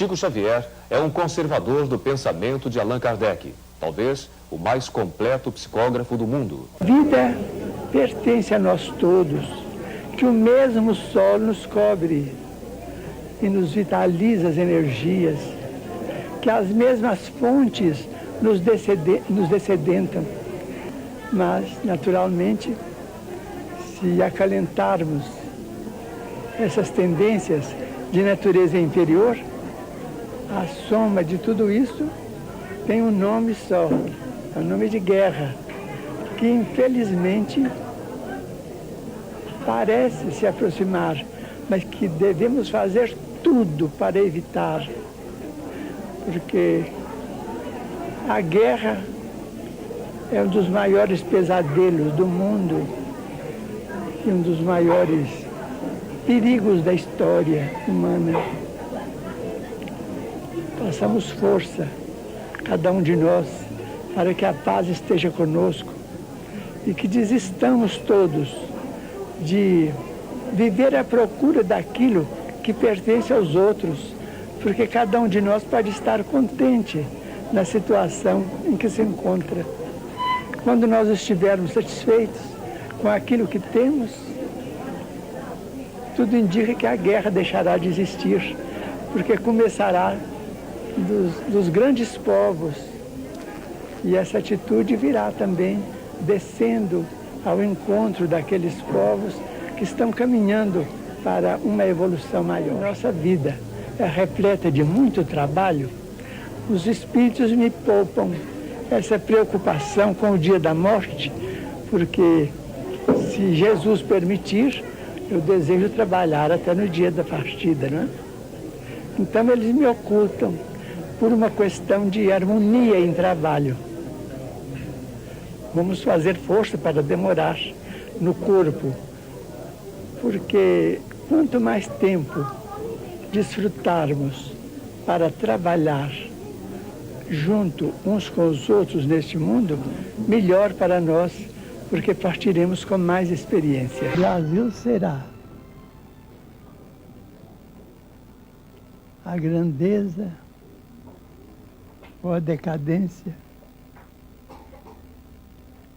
Chico Xavier é um conservador do pensamento de Allan Kardec, talvez o mais completo psicógrafo do mundo. A vida pertence a nós todos, que o mesmo sol nos cobre e nos vitaliza as energias, que as mesmas fontes nos descedentam. Mas, naturalmente, se acalentarmos essas tendências de natureza inferior, a soma de tudo isso tem um nome só, é o nome de guerra, que infelizmente parece se aproximar, mas que devemos fazer tudo para evitar, porque a guerra é um dos maiores pesadelos do mundo e um dos maiores perigos da história humana. Façamos força, cada um de nós, para que a paz esteja conosco e que desistamos todos de viver à procura daquilo que pertence aos outros, porque cada um de nós pode estar contente na situação em que se encontra. Quando nós estivermos satisfeitos com aquilo que temos, tudo indica que a guerra deixará de existir, porque começará dos grandes povos, e essa atitude virá também descendo ao encontro daqueles povos que estão caminhando para uma evolução maior. Nossa vida é repleta de muito trabalho. Os espíritos me poupam essa preocupação com o dia da morte, porque se Jesus permitir, eu desejo trabalhar até no dia da partida, não é? Então eles me ocultam por uma questão de harmonia em trabalho. Vamos fazer força para demorar no corpo, porque quanto mais tempo desfrutarmos para trabalhar junto uns com os outros neste mundo, melhor para nós, porque partiremos com mais experiência. O Brasil será a grandeza ou a decadência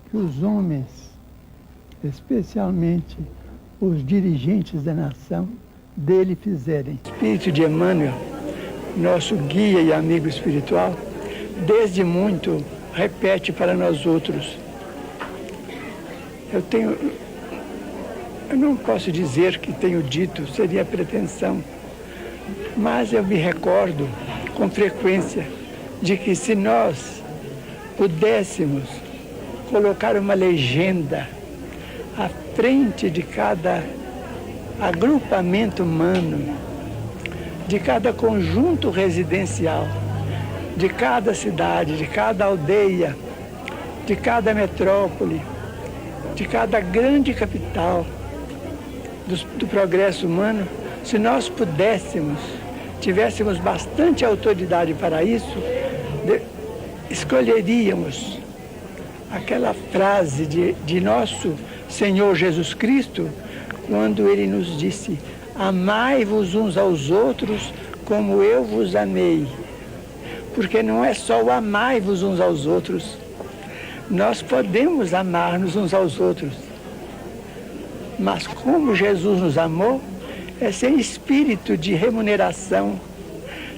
que os homens, especialmente os dirigentes da nação, dele fizerem. O Espírito de Emmanuel, nosso guia e amigo espiritual, desde muito repete para nós outros. Eu não posso dizer que tenho dito, seria pretensão, mas eu me recordo com frequência de que se nós pudéssemos colocar uma legenda à frente de cada agrupamento humano, de cada conjunto residencial, de cada cidade, de cada aldeia, de cada metrópole, de cada grande capital do progresso humano, se nós pudéssemos, tivéssemos bastante autoridade para isso, escolheríamos aquela frase de nosso Senhor Jesus Cristo, quando ele nos disse: amai-vos uns aos outros como eu vos amei. Porque não é só o amai-vos uns aos outros. Nós podemos amar-nos uns aos outros. Mas como Jesus nos amou, é sem espírito de remuneração,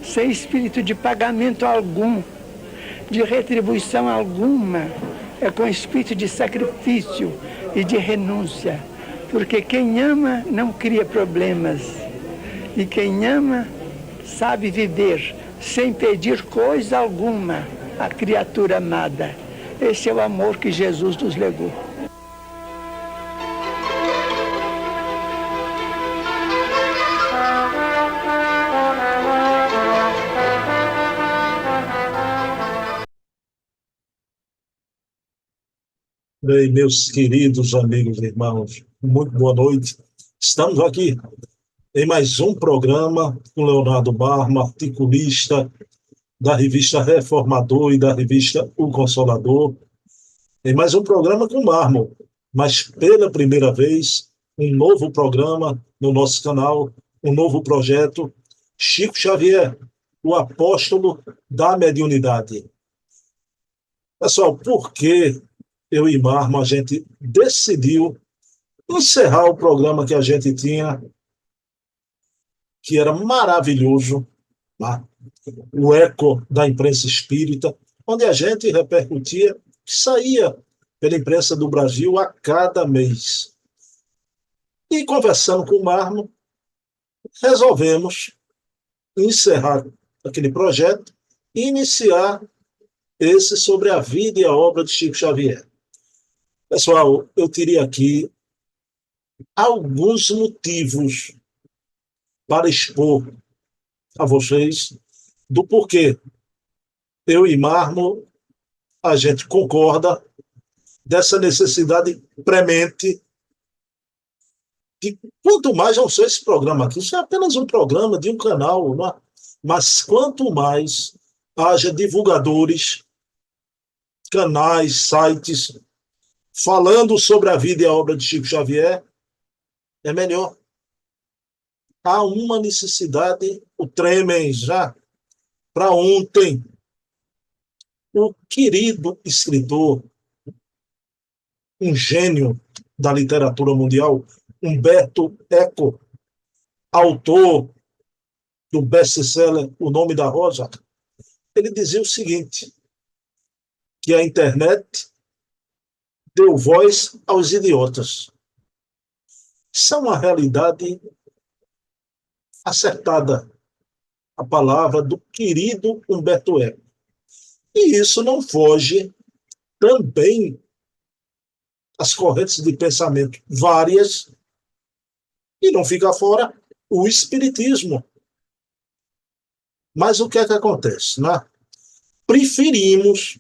sem espírito de pagamento algum, de retribuição alguma. É com espírito de sacrifício e de renúncia. Porque quem ama não cria problemas. E quem ama sabe viver sem pedir coisa alguma à criatura amada. Esse é o amor que Jesus nos legou. Bem, meus queridos amigos e irmãos, muito boa noite. Estamos aqui em mais um programa com Leonardo Barma, articulista da revista Reformador e da revista O Consolador. Em mais um programa com Barma, mas pela primeira vez, um novo programa no nosso canal, um novo projeto, Chico Xavier, o apóstolo da mediunidade. Pessoal, por que eu e Marmo, a gente decidiu encerrar o programa que a gente tinha, que era maravilhoso, tá? O Eco da Imprensa Espírita, onde a gente repercutia, que saía pela imprensa do Brasil a cada mês. E conversando com o Marmo, resolvemos encerrar aquele projeto e iniciar esse sobre a vida e a obra de Chico Xavier. Pessoal, eu teria aqui alguns motivos para expor a vocês do porquê eu e Marmo, a gente concorda dessa necessidade premente que, quanto mais não sei esse programa aqui, isso é apenas um programa de um canal, não é? Mas quanto mais haja divulgadores, canais, sites, falando sobre a vida e a obra de Chico Xavier, é melhor. Há uma necessidade, o tremem já, para ontem. O querido escritor, um gênio da literatura mundial, Humberto Eco, autor do best-seller O Nome da Rosa, ele dizia o seguinte, que a internet deu voz aos idiotas. Isso é uma realidade acertada, a palavra do querido Humberto Eco. E isso não foge também às correntes de pensamento várias, e não fica fora o espiritismo. Mas o que é que acontece, né? Preferimos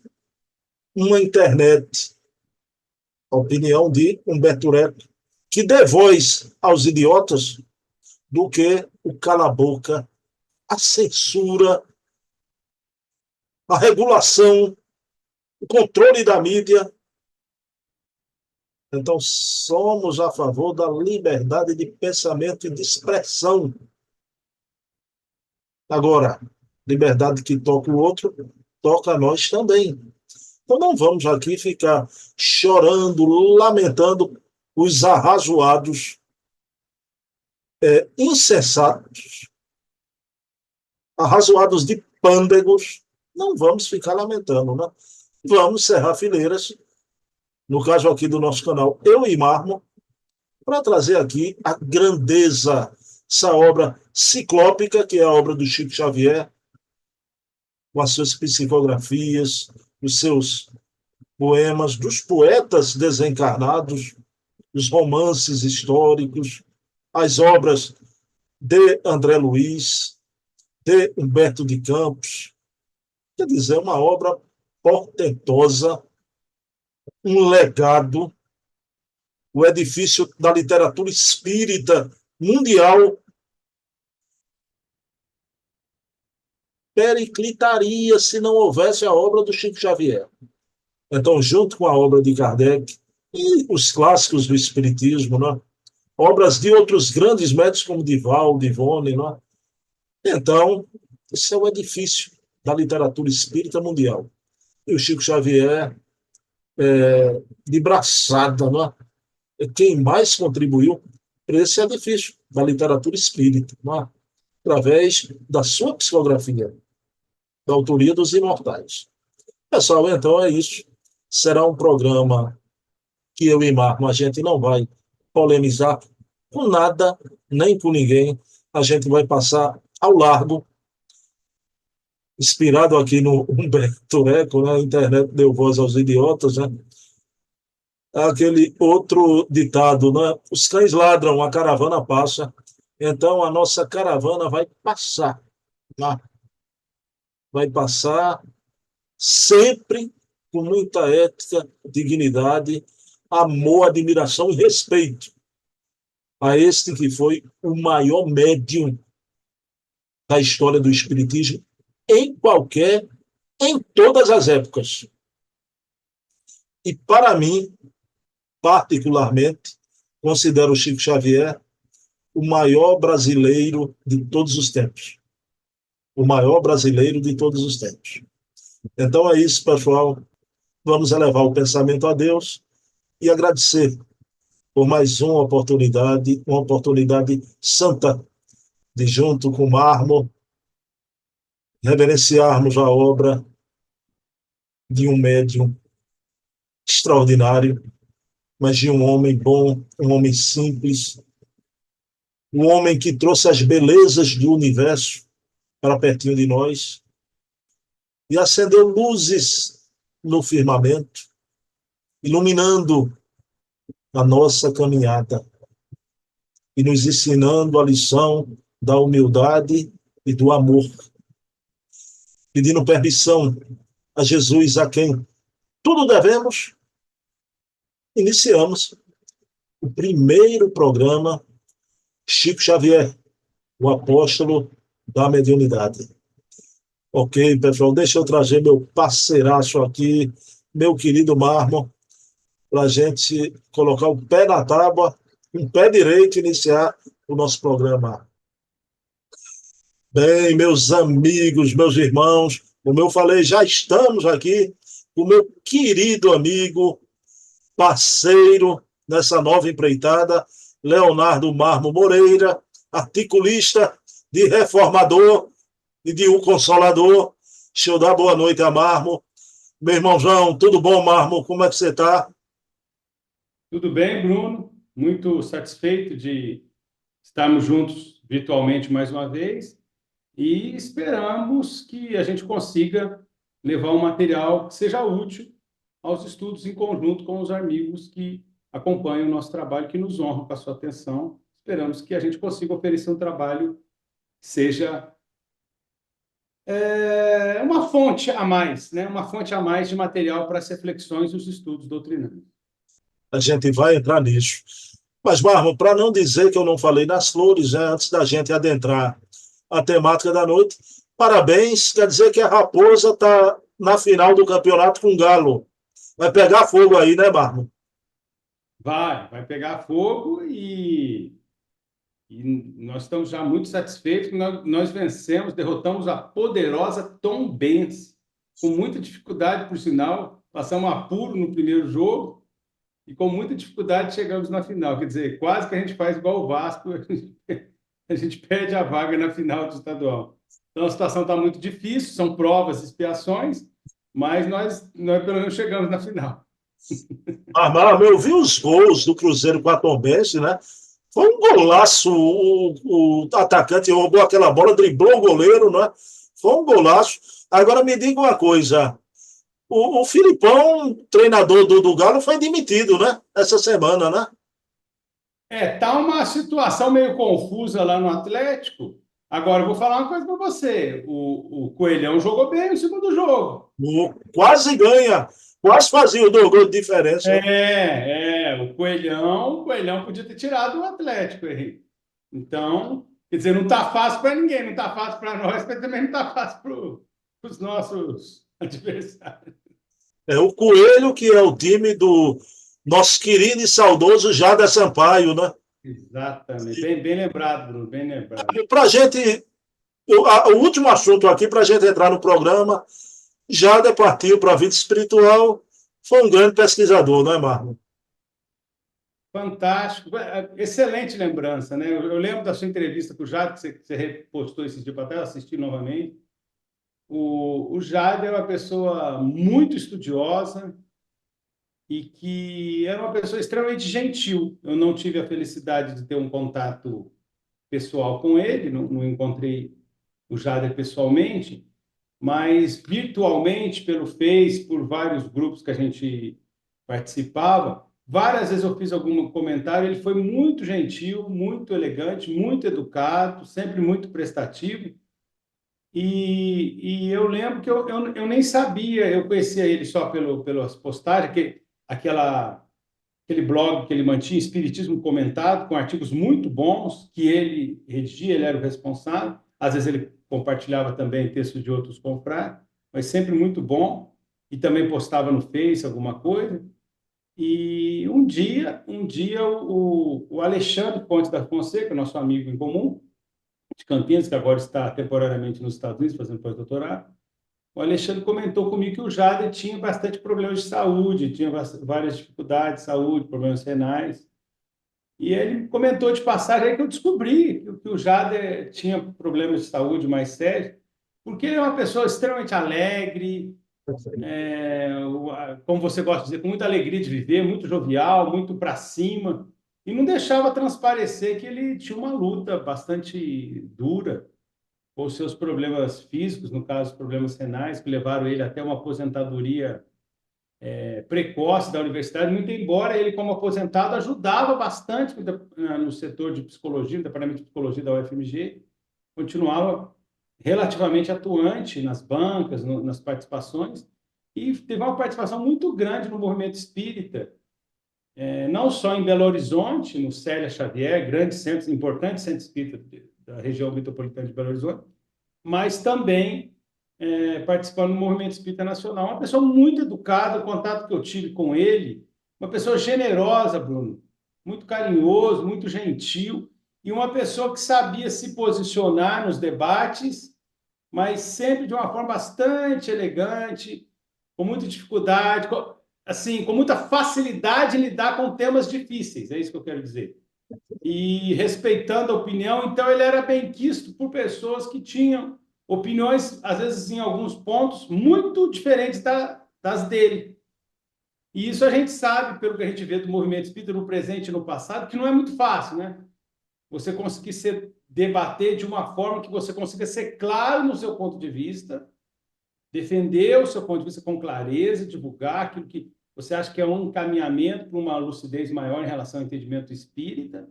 uma internet, a opinião de Humberto Eco, que dê voz aos idiotas, do que o cala-boca, a censura, a regulação, o controle da mídia. Então, somos a favor da liberdade de pensamento e de expressão. Agora, liberdade que toca o outro, toca a nós também. Então, não vamos aqui ficar chorando, lamentando os arrazoados, insensatos, arrazoados de pândegos. Não vamos ficar lamentando, né? Vamos cerrar fileiras, no caso aqui do nosso canal, eu e Marmo, para trazer aqui a grandeza, essa obra ciclópica, que é a obra do Chico Xavier, com as suas psicografias, os seus poemas, dos poetas desencarnados, os romances históricos, as obras de André Luiz, de Humberto de Campos. Quer dizer, uma obra portentosa, um legado, o edifício da literatura espírita mundial periclitaria se não houvesse a obra do Chico Xavier. Então, junto com a obra de Kardec e os clássicos do espiritismo, né? Obras de outros grandes médicos como Divaldo, Ivone, né? Então, esse é o edifício da literatura espírita mundial. E o Chico Xavier, de braçada, né? É quem mais contribuiu para esse edifício da literatura espírita, né? Através da sua psicografia, da autoria dos imortais. Pessoal, então é isso. Será um programa que eu e Marco, a gente não vai polemizar com nada, nem com ninguém. A gente vai passar ao largo, inspirado aqui no Humberto Eco, né? A internet deu voz aos idiotas, né? Aquele outro ditado, né? Os cães ladram, a caravana passa. Então a nossa caravana vai passar, né? Vai passar sempre com muita ética, dignidade, amor, admiração e respeito a este que foi o maior médium da história do espiritismo em todas as épocas. E para mim, particularmente, considero o Chico Xavier o maior brasileiro de todos os tempos. o maior brasileiro de todos os tempos. Então é isso, pessoal. Vamos elevar o pensamento a Deus e agradecer por mais uma oportunidade santa, de junto com o Mármore, reverenciarmos a obra de um médium extraordinário, mas de um homem bom, um homem simples, um homem que trouxe as belezas do universo para pertinho de nós e acendeu luzes no firmamento, iluminando a nossa caminhada e nos ensinando a lição da humildade e do amor, pedindo permissão a Jesus, a quem tudo devemos. Iniciamos o primeiro programa Chico Xavier, o apóstolo da mediunidade. Ok, pessoal, deixa eu trazer meu parceiraço aqui, meu querido Mármore, para a gente colocar o pé na tábua, com o pé direito, e iniciar o nosso programa. Bem, meus amigos, meus irmãos, como eu falei, já estamos aqui com o meu querido amigo, parceiro nessa nova empreitada, Leonardo Mármore Moreira, articulista de Reformador e de Um Consolador. Deixa eu dar boa noite a Mármore. Meu irmãozão, tudo bom, Mármore? Como é que você está? Tudo bem, Bruno? Muito satisfeito de estarmos juntos virtualmente mais uma vez e esperamos que a gente consiga levar um material que seja útil aos estudos em conjunto com os amigos que acompanham o nosso trabalho, que nos honram com a sua atenção. Esperamos que a gente consiga oferecer um trabalho que seja uma fonte a mais, né? Uma fonte a mais de material para as reflexões e os estudos doutrinários. A gente vai entrar nisso. Mas, Mármore, para não dizer que eu não falei nas flores, né, antes da gente adentrar a temática da noite, parabéns, quer dizer que a Raposa está na final do campeonato com o Galo. Vai pegar fogo aí, né, Mármore? Vai pegar fogo e nós estamos já muito satisfeitos. Nós vencemos, derrotamos a poderosa Tombense, com muita dificuldade, por sinal, passamos apuro no primeiro jogo e com muita dificuldade chegamos na final. Quer dizer, quase que a gente faz igual o Vasco, a gente perde a vaga na final do estadual. Então a situação está muito difícil, são provas, expiações, mas nós pelo menos chegamos na final. Eu vi os gols do Cruzeiro com a Tombense, né? Foi um golaço, o atacante roubou aquela bola, driblou o goleiro, né? Foi um golaço. Agora me diga uma coisa, o Filipão, treinador do Galo, foi demitido, né? Essa semana, né? Tá uma situação meio confusa lá no Atlético. Agora, eu vou falar uma coisa para você. O Coelhão jogou bem no segundo jogo. Quase ganha. Quase fazia o 2 gols de diferença. O Coelhão podia ter tirado o Atlético, Henrique. Então, quer dizer, não está fácil para ninguém, não está fácil para nós, mas também não está fácil para os nossos adversários. O Coelho, que é o time do nosso querido e saudoso Jader Sampaio, né? Exatamente. Bem lembrado, Bruno, bem lembrado. Para a gente, o último assunto aqui, para a gente entrar no programa, Jader partiu para a vida espiritual, foi um grande pesquisador, não é, Mármore? Fantástico, excelente lembrança, né? Eu lembro da sua entrevista com o Jader, que você repostou esse dia para trás, assisti novamente. O Jader é uma pessoa muito estudiosa e que era uma pessoa extremamente gentil. Eu não tive a felicidade de ter um contato pessoal com ele, não encontrei o Jader pessoalmente, mas virtualmente, pelo Face, por vários grupos que a gente participava, várias vezes eu fiz algum comentário, ele foi muito gentil, muito elegante, muito educado, sempre muito prestativo, e eu lembro que eu nem sabia, eu conhecia ele só pelas postagens, aquele blog que ele mantinha, Espiritismo Comentado, com artigos muito bons, que ele redigia, ele era o responsável, às vezes ele compartilhava também textos de outros confrades, mas sempre muito bom, e também postava no Face alguma coisa. E um dia o Alexandre Pontes da Fonseca, nosso amigo em comum, de Campinas, que agora está temporariamente nos Estados Unidos fazendo pós-doutorado. O Alexandre comentou comigo que o Jader tinha bastante problemas de saúde, tinha várias dificuldades de saúde, problemas renais. E ele comentou de passagem aí que eu descobri que o Jader tinha problemas de saúde mais sérios, porque ele é uma pessoa extremamente alegre, como você gosta de dizer, com muita alegria de viver, muito jovial, muito para cima, e não deixava transparecer que ele tinha uma luta bastante dura com os seus problemas físicos, no caso, problemas renais, que levaram ele até uma aposentadoria precoce da universidade, muito embora ele, como aposentado, ajudava bastante no setor de psicologia, no departamento de psicologia da UFMG, continuava relativamente atuante nas bancas, nas participações, e teve uma participação muito grande no movimento espírita, não só em Belo Horizonte, no Célia Xavier, grande centro, importante centro espírita da região metropolitana de Belo Horizonte, mas também participando do movimento espírita nacional. Uma pessoa muito educada, o contato que eu tive com ele, uma pessoa generosa, Bruno, muito carinhoso, muito gentil, e uma pessoa que sabia se posicionar nos debates, mas sempre de uma forma bastante elegante, com muita dificuldade, com muita facilidade em lidar com temas difíceis, é isso que eu quero dizer. E respeitando a opinião, então ele era bem quisto por pessoas que tinham opiniões, às vezes em alguns pontos, muito diferentes das dele. E isso a gente sabe, pelo que a gente vê do movimento espírita no presente e no passado, que não é muito fácil, né? Você conseguir debater de uma forma que você consiga ser claro no seu ponto de vista, defender o seu ponto de vista com clareza, divulgar aquilo que você acha que é um encaminhamento para uma lucidez maior em relação ao entendimento espírita,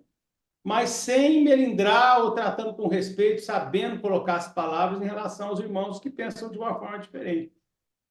mas sem melindrar ou tratando com respeito, sabendo colocar as palavras em relação aos irmãos que pensam de uma forma diferente.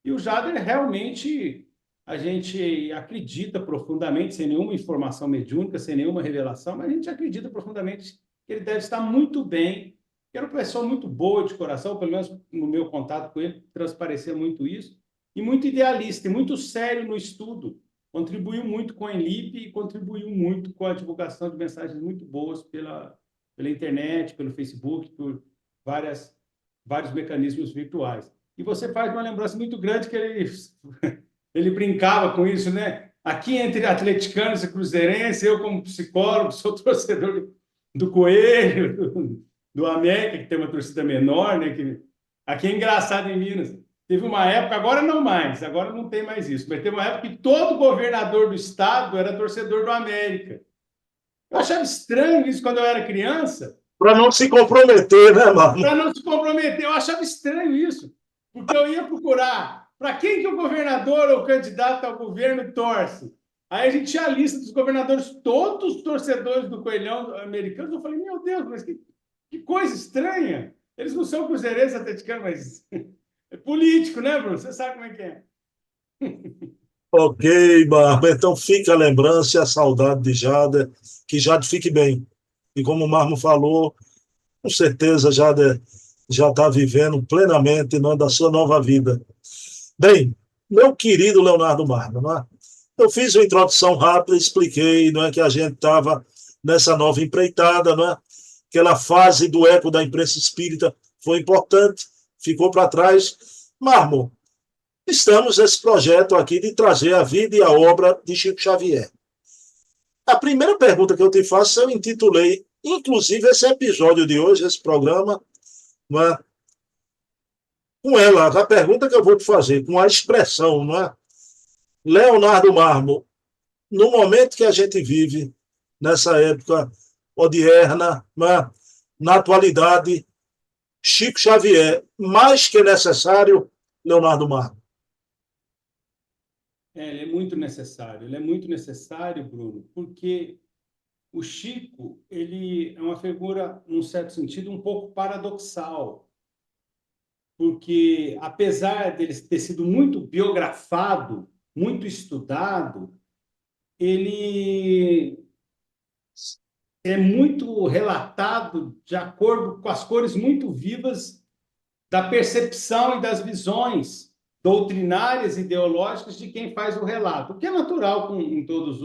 E o Jader realmente, a gente acredita profundamente, sem nenhuma informação mediúnica, sem nenhuma revelação, mas a gente acredita profundamente que ele deve estar muito bem, que era uma pessoa muito boa de coração, pelo menos no meu contato com ele, transparecia muito isso, e muito idealista, e muito sério no estudo. Contribuiu muito com a Enlip e contribuiu muito com a divulgação de mensagens muito boas pela internet, pelo Facebook, por vários mecanismos virtuais. E você faz uma lembrança muito grande que ele brincava com isso, né? Aqui entre atleticanos e cruzeirenses, eu como psicólogo sou torcedor do Coelho, do América, que tem uma torcida menor, né? Aqui é engraçado em Minas. Teve uma época, agora não mais, agora não tem mais isso, mas teve uma época que todo governador do estado era torcedor do América. Eu achava estranho isso quando eu era criança. Para não se comprometer, né, mano? Para não se comprometer, eu achava estranho isso, porque eu ia procurar para quem que o governador ou o candidato ao governo torce. Aí a gente tinha a lista dos governadores, todos os torcedores do Coelhão americano. Eu falei, meu Deus, mas que coisa estranha. Eles não são cruzeirenses atleticanos, mas é político, né, Bruno? Você sabe como é que é. Ok, Marmo. Então fica a lembrança e a saudade de Jader, que Jader fique bem. E como o Marmo falou, com certeza Jader já está vivendo plenamente, né, da sua nova vida. Bem, meu querido Leonardo Marmo, né? Eu fiz uma introdução rápida, expliquei, não é, que a gente estava nessa nova empreitada, não é? Aquela fase do eco da imprensa espírita foi importante, ficou para trás. Marmo, estamos nesse projeto aqui de trazer a vida e a obra de Chico Xavier. A primeira pergunta que eu te faço, eu intitulei, inclusive, esse episódio de hoje, esse programa, não é? Com ela, a pergunta que eu vou te fazer, com a expressão, não é? Leonardo Marmo, no momento que a gente vive, nessa época odierna, não é? Na atualidade, Chico Xavier, mais que necessário, Leonardo Marmo. Ele é muito necessário. Ele é muito necessário, Bruno, porque o Chico, ele é uma figura, num certo sentido, um pouco paradoxal, porque apesar dele ter sido muito biografado, muito estudado, ele é muito relatado de acordo com as cores muito vivas da percepção e das visões doutrinárias e ideológicas de quem faz o relato, o que é natural em todas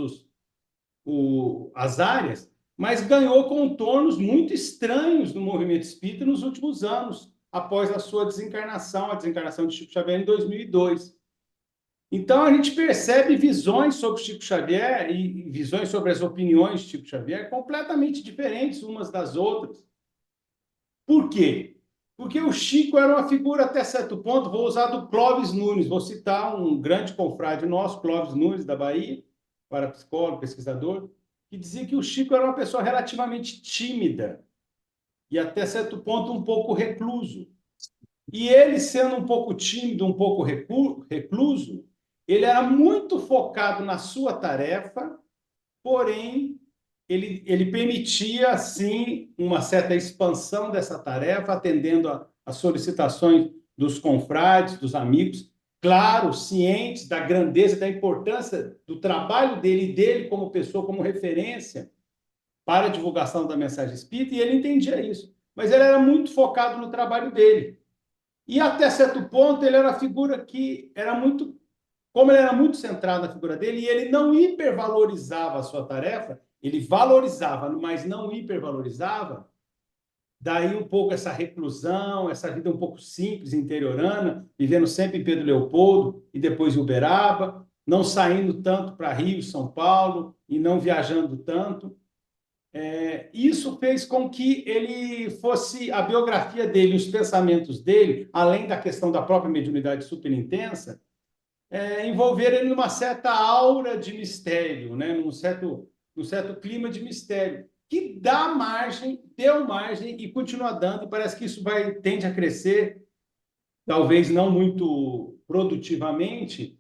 as áreas, mas ganhou contornos muito estranhos no movimento espírita nos últimos anos, após a sua desencarnação, a desencarnação de Chico Xavier em 2002. Então, a gente percebe visões sobre Chico Xavier e visões sobre as opiniões de Chico Xavier completamente diferentes umas das outras. Por quê? Porque o Chico era uma figura até certo ponto, vou usar do Clóvis Nunes, vou citar um grande confrade nosso, Clóvis Nunes, da Bahia, parapsicólogo, pesquisador, que dizia que o Chico era uma pessoa relativamente tímida e até certo ponto um pouco recluso. E ele, sendo um pouco tímido, um pouco recluso, ele era muito focado na sua tarefa, porém, ele permitia, sim, uma certa expansão dessa tarefa, atendendo às solicitações dos confrades, dos amigos, claro, cientes da grandeza, da importância do trabalho dele como pessoa, como referência para a divulgação da mensagem espírita, e ele entendia isso. Mas ele era muito focado no trabalho dele. E, até certo ponto, ele era a figura que era muito... Como ele era muito centrado na figura dele, e ele não hipervalorizava a sua tarefa, ele valorizava, mas não hipervalorizava, daí um pouco essa reclusão, essa vida um pouco simples, interiorana, vivendo sempre em Pedro Leopoldo e depois em Uberaba, não saindo tanto para Rio, São Paulo, e não viajando tanto. Isso fez com que ele fosse, a biografia dele, os pensamentos dele, além da questão da própria mediunidade super intensa, envolver ele numa certa aura de mistério, né? num certo clima de mistério, que deu margem e continua dando, e parece que isso tende a crescer, talvez não muito produtivamente,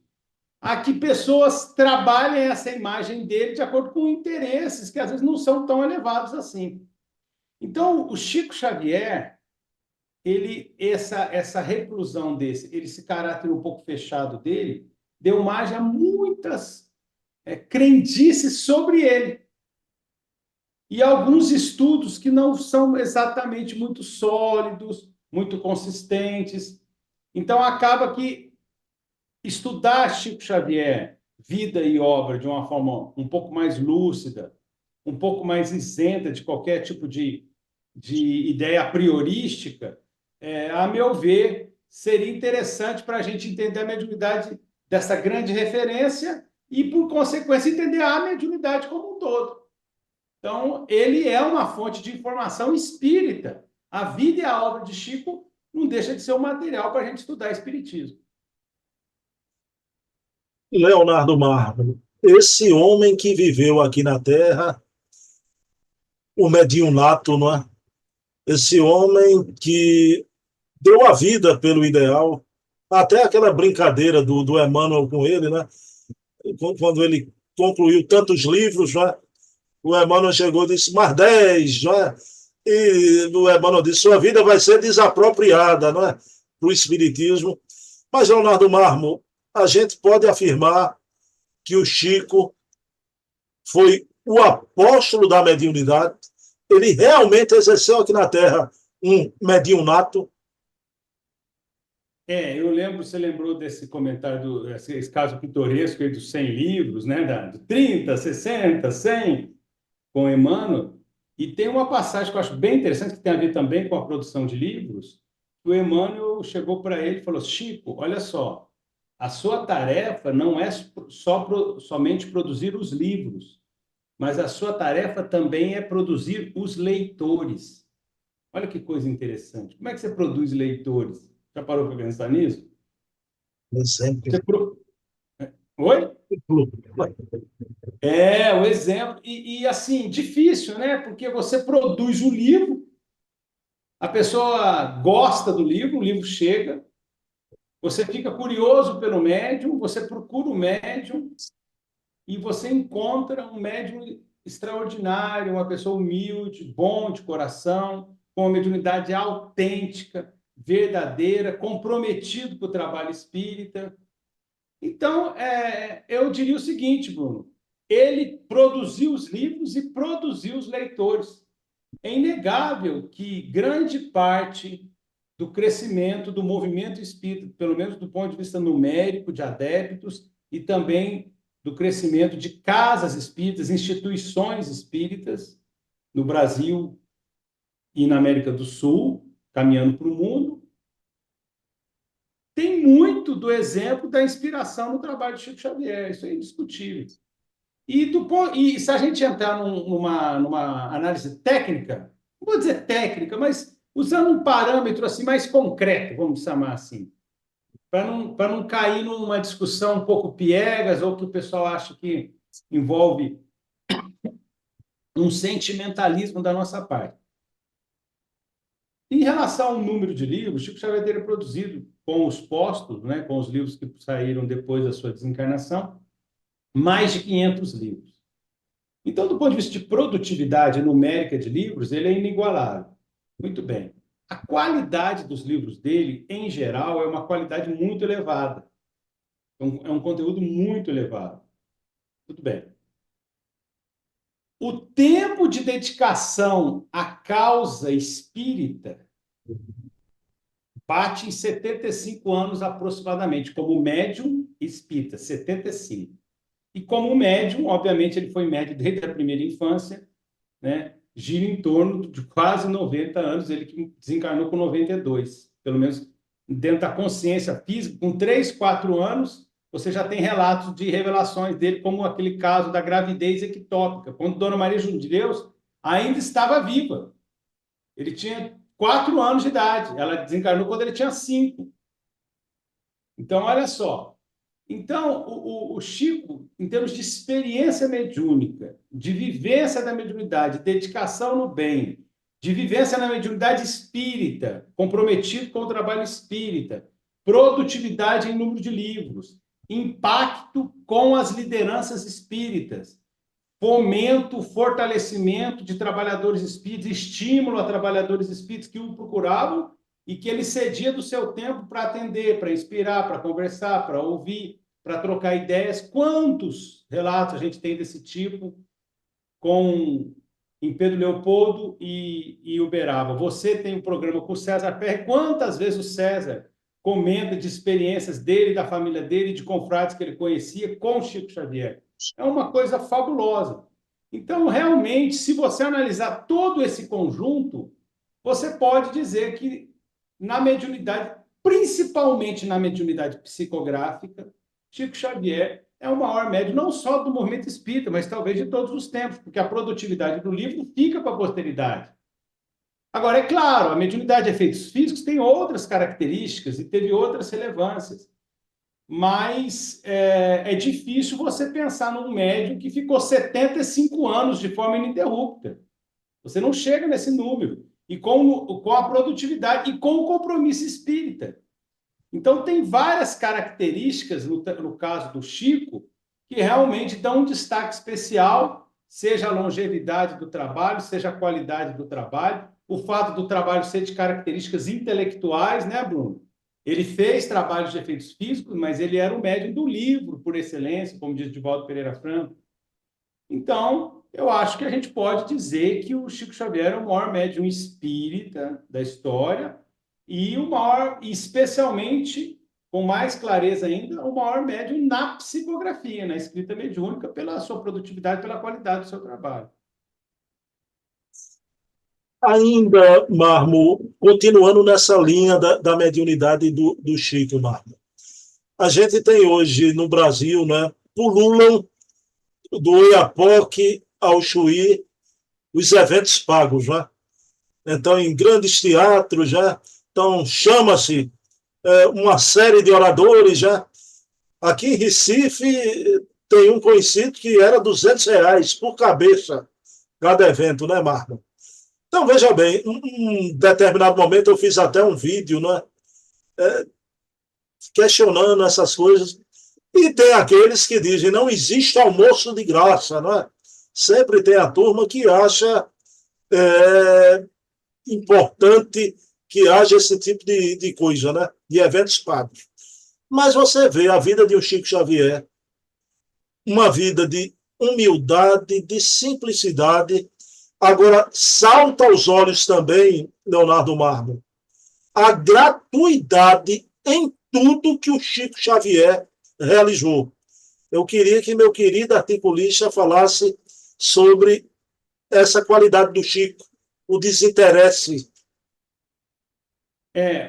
a que pessoas trabalhem essa imagem dele de acordo com interesses que às vezes não são tão elevados assim. Então, o Chico Xavier, essa reclusão esse caráter um pouco fechado dele, deu margem a muitas crendices sobre ele. E alguns estudos que não são exatamente muito sólidos, muito consistentes. Então, acaba que estudar Chico Xavier, vida e obra, de uma forma um pouco mais lúcida, um pouco mais isenta de qualquer tipo de ideia a priorística, a meu ver, seria interessante para a gente entender a mediunidade dessa grande referência e, por consequência, entender a mediunidade como um todo. Então, ele é uma fonte de informação espírita. A vida e a obra de Chico não deixa de ser um material para a gente estudar espiritismo. Leonardo Marmo, esse homem que viveu aqui na Terra, o mediunato, não é? Esse homem que deu a vida pelo ideal, até aquela brincadeira do Emmanuel com ele, né? Quando ele concluiu tantos livros, né? O Emmanuel chegou e disse, mais 10, não é? E o Emmanuel disse, sua vida vai ser desapropriada, não é? Para o Espiritismo. Mas, Leonardo Marmo, a gente pode afirmar que o Chico foi o apóstolo da mediunidade. Ele realmente exerceu aqui na Terra um mediunato. Eu lembro, você lembrou desse comentário, esse caso pitoresco aí dos 100 livros, né? De 30, 60, 100, com Emmanuel. E tem uma passagem que eu acho bem interessante, que tem a ver também com a produção de livros. O Emmanuel chegou para ele e falou, Chico, olha só, a sua tarefa não é somente produzir os livros, mas a sua tarefa também é produzir os leitores. Olha que coisa interessante. Como é que você produz leitores? Já parou para pensar nisso? Exemplo. Oi? O exemplo. E assim, difícil, né? Porque você produz o livro, a pessoa gosta do livro, o livro chega, você fica curioso pelo médium, você procura o médium e você encontra um médium extraordinário, uma pessoa humilde, bom de coração, com uma mediunidade autêntica, verdadeira, comprometido com o trabalho espírita. Então, eu diria o seguinte, Bruno, ele produziu os livros e produziu os leitores. É inegável que grande parte do crescimento do movimento espírita, pelo menos do ponto de vista numérico, de adeptos, e também do crescimento de casas espíritas, instituições espíritas, no Brasil e na América do Sul, caminhando para o mundo, tem muito do exemplo da inspiração no trabalho de Chico Xavier, isso é indiscutível. E se a gente entrar numa análise técnica, não vou dizer técnica, mas usando um parâmetro assim mais concreto, vamos chamar assim, para não cair numa discussão um pouco piegas ou que o pessoal acha que envolve um sentimentalismo da nossa parte. Em relação ao número de livros, Chico Xavier teria produzido com os póstumos, né, com os livros que saíram depois da sua desencarnação, mais de 500 livros. Então, do ponto de vista de produtividade numérica de livros, ele é inigualável. Muito bem. A qualidade dos livros dele, em geral, é uma qualidade muito elevada. É um conteúdo muito elevado. Tudo bem. O tempo de dedicação à causa espírita bate em 75 anos aproximadamente, como médium espírita, 75. E como médium, obviamente, ele foi médium desde a primeira infância, né? Gira em torno de quase 90 anos, ele que desencarnou com 92, pelo menos dentro da consciência física, com 3, 4 anos, você já tem relatos de revelações dele, como aquele caso da gravidez ectópica, quando Dona Maria de Deus ainda estava viva. Ele tinha 4 anos de idade, ela desencarnou quando ele tinha 5. Então, olha só. Então, o Chico, em termos de experiência mediúnica, de vivência da mediunidade, dedicação no bem, de vivência na mediunidade espírita, comprometido com o trabalho espírita, produtividade em número de livros, impacto com as lideranças espíritas, fomento, fortalecimento de trabalhadores espíritas, estímulo a trabalhadores espíritas que o procuravam e que ele cedia do seu tempo para atender, para inspirar, para conversar, para ouvir, para trocar ideias. Quantos relatos a gente tem desse tipo em Pedro Leopoldo e Uberaba? Você tem um programa com o César Perry. Quantas vezes o César comenta de experiências dele, da família dele, de confrades que ele conhecia com Chico Xavier? É uma coisa fabulosa. Então, realmente, se você analisar todo esse conjunto, você pode dizer que na mediunidade, principalmente na mediunidade psicográfica, Chico Xavier é o maior médium, não só do movimento espírita, mas talvez de todos os tempos, porque a produtividade do livro fica para a posteridade. Agora, é claro, a mediunidade de efeitos físicos tem outras características e teve outras relevâncias, mas é difícil você pensar num médium que ficou 75 anos de forma ininterrupta. Você não chega nesse número. E com a produtividade e com o compromisso espírita. Então, tem várias características, no caso do Chico, que realmente dão um destaque especial, seja a longevidade do trabalho, seja a qualidade do trabalho, o fato do trabalho ser de características intelectuais, né, Bruno? Ele fez trabalhos de efeitos físicos, mas ele era o médium do livro, por excelência, como diz Divaldo Pereira Franco. Então, eu acho que a gente pode dizer que o Chico Xavier é o maior médium espírita da história e o maior, especialmente, com mais clareza ainda, o maior médium na psicografia, na escrita mediúnica, pela sua produtividade, pela qualidade do seu trabalho. Ainda, Marmo, continuando nessa linha da mediunidade do Chico, Marmo. A gente tem hoje no Brasil, né, pululam do Oiapoque ao Chuí, os eventos pagos, né? Então, em grandes teatros, já. Então, chama-se uma série de oradores, já. Aqui em Recife, tem um conhecido que era R$ 200 por cabeça, cada evento, né, Marco? Então, veja bem, em determinado momento eu fiz até um vídeo, né, questionando essas coisas. E tem aqueles que dizem não existe almoço de graça, não é? Sempre tem a turma que acha importante que haja esse tipo de coisa, né? De eventos pagos. Mas você vê a vida de um Chico Xavier, uma vida de humildade, de simplicidade. Agora, salta aos olhos também, Leonardo Marmo, a gratuidade em tudo que o Chico Xavier realizou. Eu queria que meu querido articulista falasse sobre essa qualidade do Chico, o desinteresse.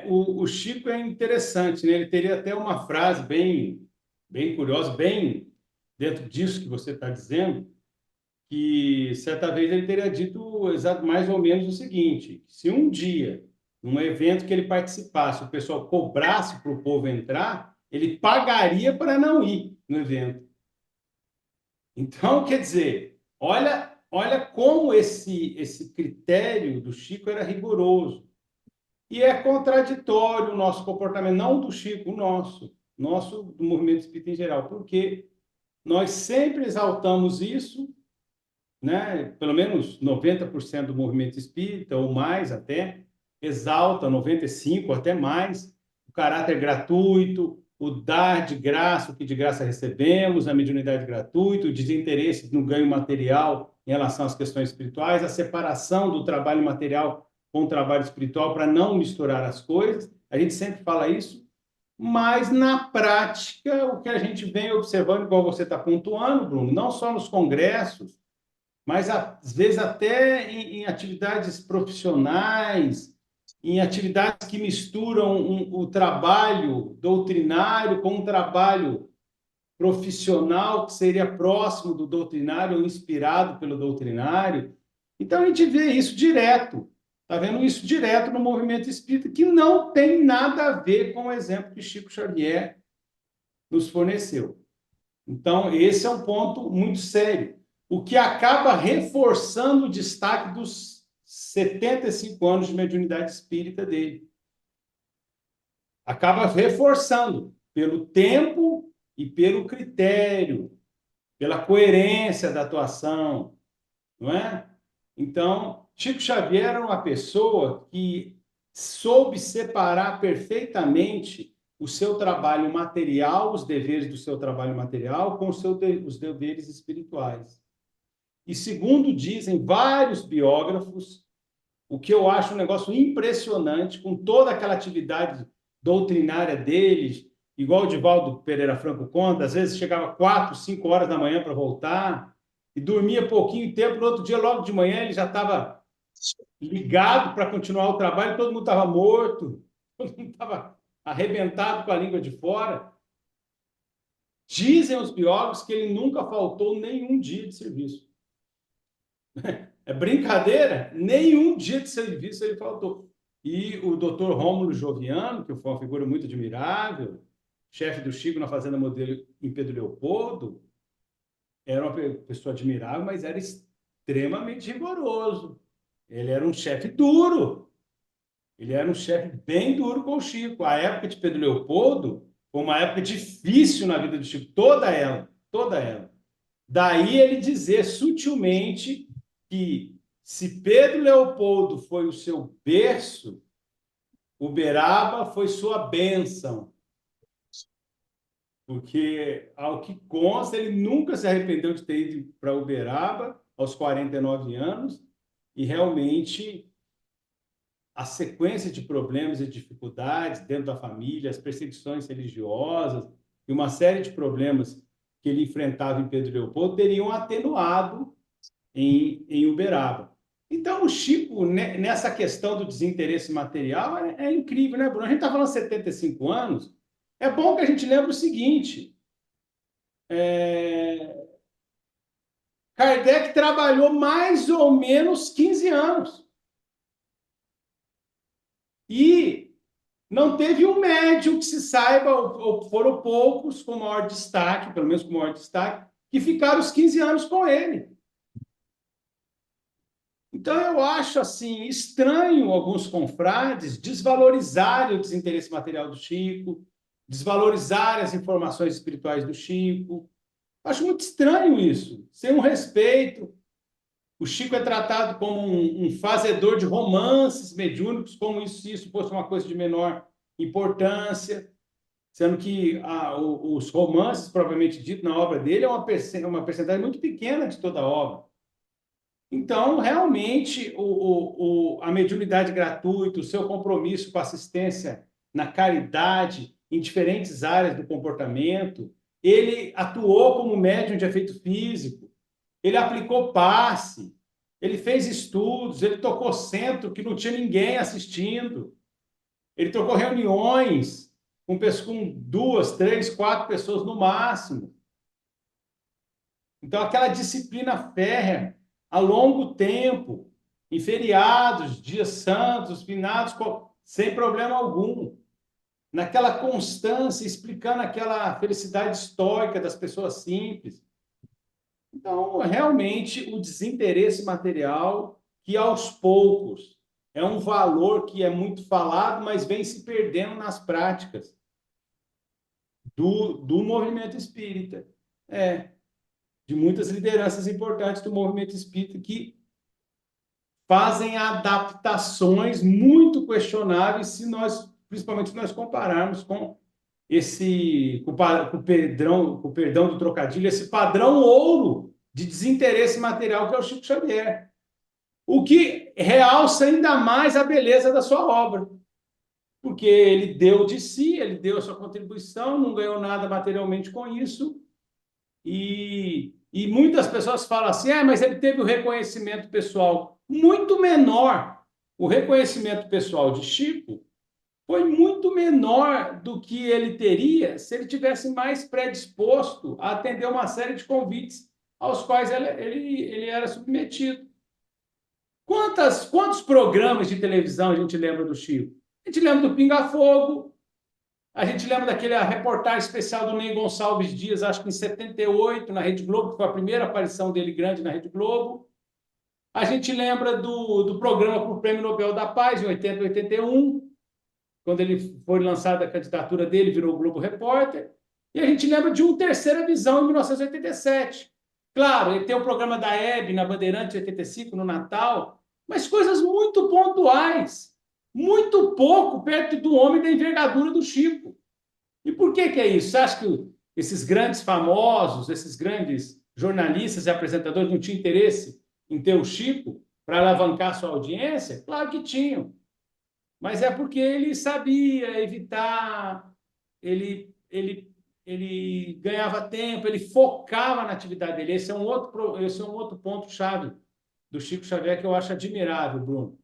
O Chico é interessante, né? Ele teria até uma frase bem curiosa, bem dentro disso que você está dizendo, que certa vez ele teria dito mais ou menos o seguinte: se um dia, num evento que ele participasse, o pessoal cobrasse para o povo entrar, ele pagaria para não ir no evento. Então, quer dizer, olha como esse critério do Chico era rigoroso. E é contraditório o nosso comportamento, não do Chico, o nosso do movimento espírita em geral, porque nós sempre exaltamos isso, né? Pelo menos 90% do movimento espírita, ou mais até, exalta 95% até mais, o caráter gratuito, o dar de graça o que de graça recebemos, a mediunidade gratuita, o desinteresse no ganho material em relação às questões espirituais, a separação do trabalho material com o trabalho espiritual para não misturar as coisas. A gente sempre fala isso, mas na prática, o que a gente vem observando, igual você está pontuando, Bruno, não só nos congressos, mas às vezes até em atividades profissionais, em atividades que misturam o trabalho doutrinário com um trabalho profissional que seria próximo do doutrinário ou inspirado pelo doutrinário. Então a gente vê isso direto, está vendo isso direto no movimento espírita, que não tem nada a ver com o exemplo que Chico Xavier nos forneceu. Então, esse é um ponto muito sério, o que acaba reforçando o destaque dos 75 anos de mediunidade espírita dele. Acaba reforçando pelo tempo e pelo critério, pela coerência da atuação, não é? Então, Chico Xavier era uma pessoa que soube separar perfeitamente o seu trabalho material, os deveres do seu trabalho material, com os deveres espirituais. E segundo dizem vários biógrafos, o que eu acho um negócio impressionante, com toda aquela atividade doutrinária deles, igual o Divaldo Pereira Franco conta, às vezes chegava 4, 5 horas da manhã para voltar, e dormia pouquinho tempo, no outro dia, logo de manhã, ele já estava ligado para continuar o trabalho, todo mundo estava morto, todo mundo estava arrebentado com a língua de fora. Dizem os biólogos que ele nunca faltou nenhum dia de serviço. É brincadeira? Nenhum dia de serviço ele faltou. E o doutor Rômulo Joviano, que foi uma figura muito admirável, chefe do Chico na Fazenda Modelo em Pedro Leopoldo, era uma pessoa admirável, mas era extremamente rigoroso. Ele era um chefe duro. Ele era um chefe bem duro com o Chico. A época de Pedro Leopoldo foi uma época difícil na vida do Chico, toda ela, toda ela. Daí ele dizer sutilmente que se Pedro Leopoldo foi o seu berço, Uberaba foi sua bênção. Porque, ao que consta, ele nunca se arrependeu de ter ido para Uberaba aos 49 anos e realmente a sequência de problemas e dificuldades dentro da família, as perseguições religiosas e uma série de problemas que ele enfrentava em Pedro Leopoldo teriam atenuado em Uberaba. Então, o Chico, nessa questão do desinteresse material, é incrível, né, Bruno? A gente está falando de 75 anos, é bom que a gente lembre o seguinte, Kardec trabalhou mais ou menos 15 anos. E não teve um médium que se saiba, ou foram poucos com maior destaque, pelo menos com maior destaque, que ficaram os 15 anos com ele. Então, eu acho assim estranho alguns confrades desvalorizarem o desinteresse material do Chico, desvalorizarem as informações espirituais do Chico. Acho muito estranho isso, sem um respeito. O Chico é tratado como um fazedor de romances mediúnicos, como se isso fosse uma coisa de menor importância, sendo que os romances, propriamente dito, na obra dele, é uma percentagem muito pequena de toda a obra. Então, realmente, a mediunidade gratuita, o seu compromisso com a assistência na caridade, em diferentes áreas do comportamento, ele atuou como médium de efeito físico, ele aplicou passe, Ele fez estudos, ele tocou centro que não tinha ninguém assistindo. Ele tocou reuniões com 2, 3, 4 pessoas no máximo. Então, aquela disciplina férrea, a longo tempo, em feriados, dias santos, finados, sem problema algum. Naquela constância, explicando aquela felicidade estoica das pessoas simples. Então, realmente, o desinteresse material, que aos poucos é um valor que é muito falado, mas vem se perdendo nas práticas do movimento espírita. De muitas lideranças importantes do movimento espírita que fazem adaptações muito questionáveis se nós, principalmente se nós compararmos com com o perdão do trocadilho, esse padrão ouro de desinteresse material que é o Chico Xavier. O que realça ainda mais a beleza da sua obra. Porque ele deu de si, ele deu a sua contribuição, não ganhou nada materialmente com isso. E muitas pessoas falam assim, mas ele teve o reconhecimento pessoal muito menor. O reconhecimento pessoal de Chico foi muito menor do que ele teria se ele tivesse mais predisposto a atender uma série de convites aos quais ele era submetido. Quantos programas de televisão a gente lembra do Chico? A gente lembra do Pinga Fogo, a gente lembra daquela reportagem especial do Ney Gonçalves Dias, acho que em 78, na Rede Globo, que foi a primeira aparição dele grande na Rede Globo. A gente lembra do programa para o Prêmio Nobel da Paz, em 80 e 81, quando ele foi lançada a candidatura dele, virou Globo Repórter. E a gente lembra de Terceira Visão, em 1987. Claro, ele tem o programa da Hebe, na Bandeirantes, em 85, no Natal, mas coisas muito pontuais, muito pouco perto do homem da envergadura do Chico. E por que é isso? Você acha que esses grandes famosos, esses grandes jornalistas e apresentadores não tinham interesse em ter o Chico para alavancar sua audiência? Claro que tinham. Mas é porque ele sabia evitar, ele ganhava tempo, ele focava na atividade dele. Esse é um outro ponto-chave do Chico Xavier que eu acho admirável, Bruno.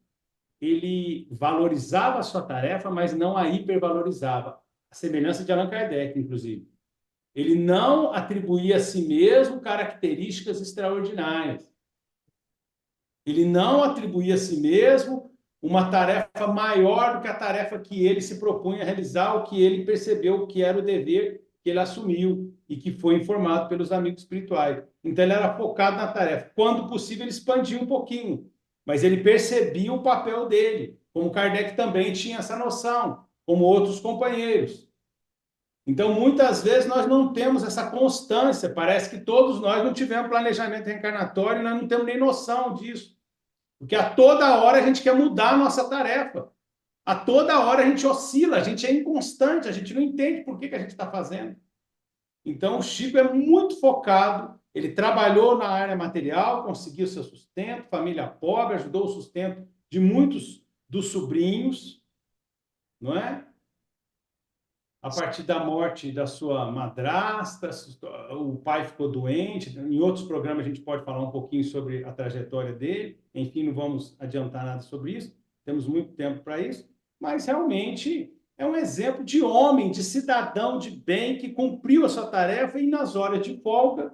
Ele valorizava a sua tarefa, mas não a hipervalorizava. A semelhança de Allan Kardec, inclusive. Ele não atribuía a si mesmo características extraordinárias. Ele não atribuía a si mesmo uma tarefa maior do que a tarefa que ele se propunha a realizar, o que ele percebeu que era o dever que ele assumiu e que foi informado pelos amigos espirituais. Então, ele era focado na tarefa. Quando possível, ele expandia um pouquinho, mas ele percebia o papel dele, como Kardec também tinha essa noção, como outros companheiros. Então, muitas vezes, nós não temos essa constância, parece que todos nós não tivemos planejamento reencarnatório e nós não temos nem noção disso. Porque a toda hora a gente quer mudar a nossa tarefa. A toda hora a gente oscila, a gente é inconstante, a gente não entende por que a gente está fazendo. Então, o Chico é muito focado, ele trabalhou na área material, conseguiu seu sustento, família pobre, ajudou o sustento de muitos dos sobrinhos, não é? A partir da morte da sua madrasta, o pai ficou doente. Em outros programas a gente pode falar um pouquinho sobre a trajetória dele. Enfim, não vamos adiantar nada sobre isso. Temos muito tempo para isso. Mas realmente é um exemplo de homem, de cidadão de bem que cumpriu a sua tarefa e nas horas de folga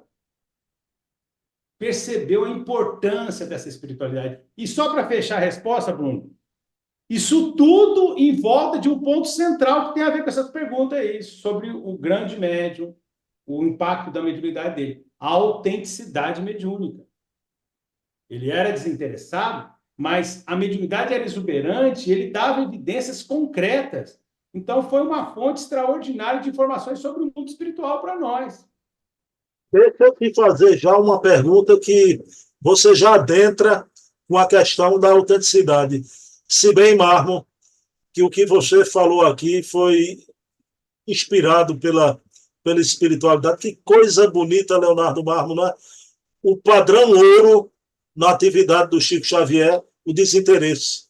percebeu a importância dessa espiritualidade. E só para fechar a resposta, Bruno, isso tudo em volta de um ponto central que tem a ver com essas perguntas aí, sobre o grande médium, o impacto da mediunidade dele, a autenticidade mediúnica. Ele era desinteressado, mas a mediunidade era exuberante, ele dava evidências concretas. Então, foi uma fonte extraordinária de informações sobre o mundo espiritual para nós. Deixa eu te fazer já uma pergunta que você já adentra com a questão da autenticidade. Se bem, Marmo, que o que você falou aqui foi inspirado pela espiritualidade. Que coisa bonita, Leonardo Marmo, né? O padrão ouro na atividade do Chico Xavier, o desinteresse.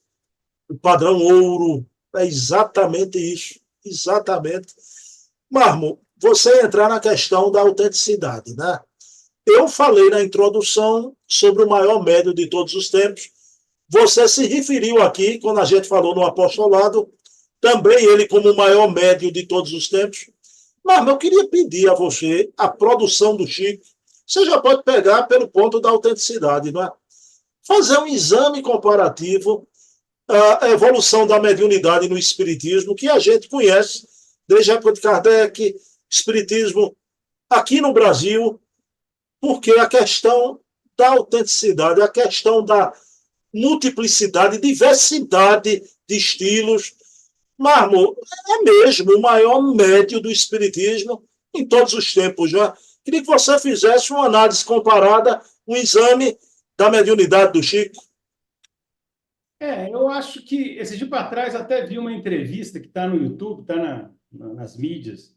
O padrão ouro é exatamente isso. Exatamente. Marmo, você entrar na questão da autenticidade, né? Eu falei na introdução sobre o maior médium de todos os tempos. Você se referiu aqui, quando a gente falou no apostolado, também ele como o maior médium de todos os tempos. Mas eu queria pedir a você a produção do Chico. Você já pode pegar pelo ponto da autenticidade, não é? Fazer um exame comparativo à evolução da mediunidade no Espiritismo, que a gente conhece desde a época de Kardec, Espiritismo aqui no Brasil, porque a questão da autenticidade, a questão da multiplicidade, diversidade de estilos. Mármore é mesmo o maior médium do Espiritismo em todos os tempos. Já queria que você fizesse uma análise comparada, um exame da mediunidade do Chico. Eu acho que esse dia para trás até vi uma entrevista que está no YouTube, está nas mídias,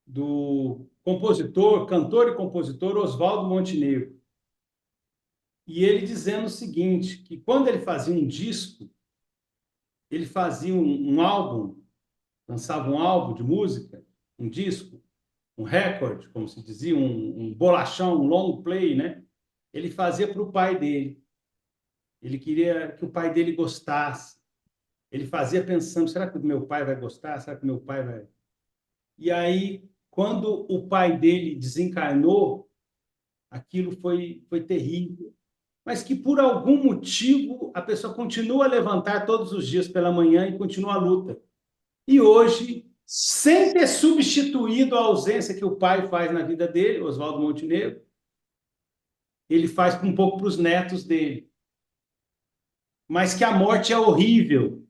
do compositor, cantor e compositor Oswaldo Montenegro. E ele dizendo o seguinte, que quando ele fazia um disco, ele fazia um álbum, lançava um álbum de música, um disco, um recorde, como se dizia, um bolachão, um long play, né? Ele fazia para o pai dele. Ele queria que o pai dele gostasse. Ele fazia pensando, será que o meu pai vai gostar? Será que o meu pai vai... E aí, quando o pai dele desencarnou, aquilo foi terrível. Mas que, por algum motivo, a pessoa continua a levantar todos os dias pela manhã e continua a luta. E hoje, sem ter substituído a ausência que o pai faz na vida dele, Oswaldo Montenegro, ele faz um pouco para os netos dele. Mas que a morte é horrível,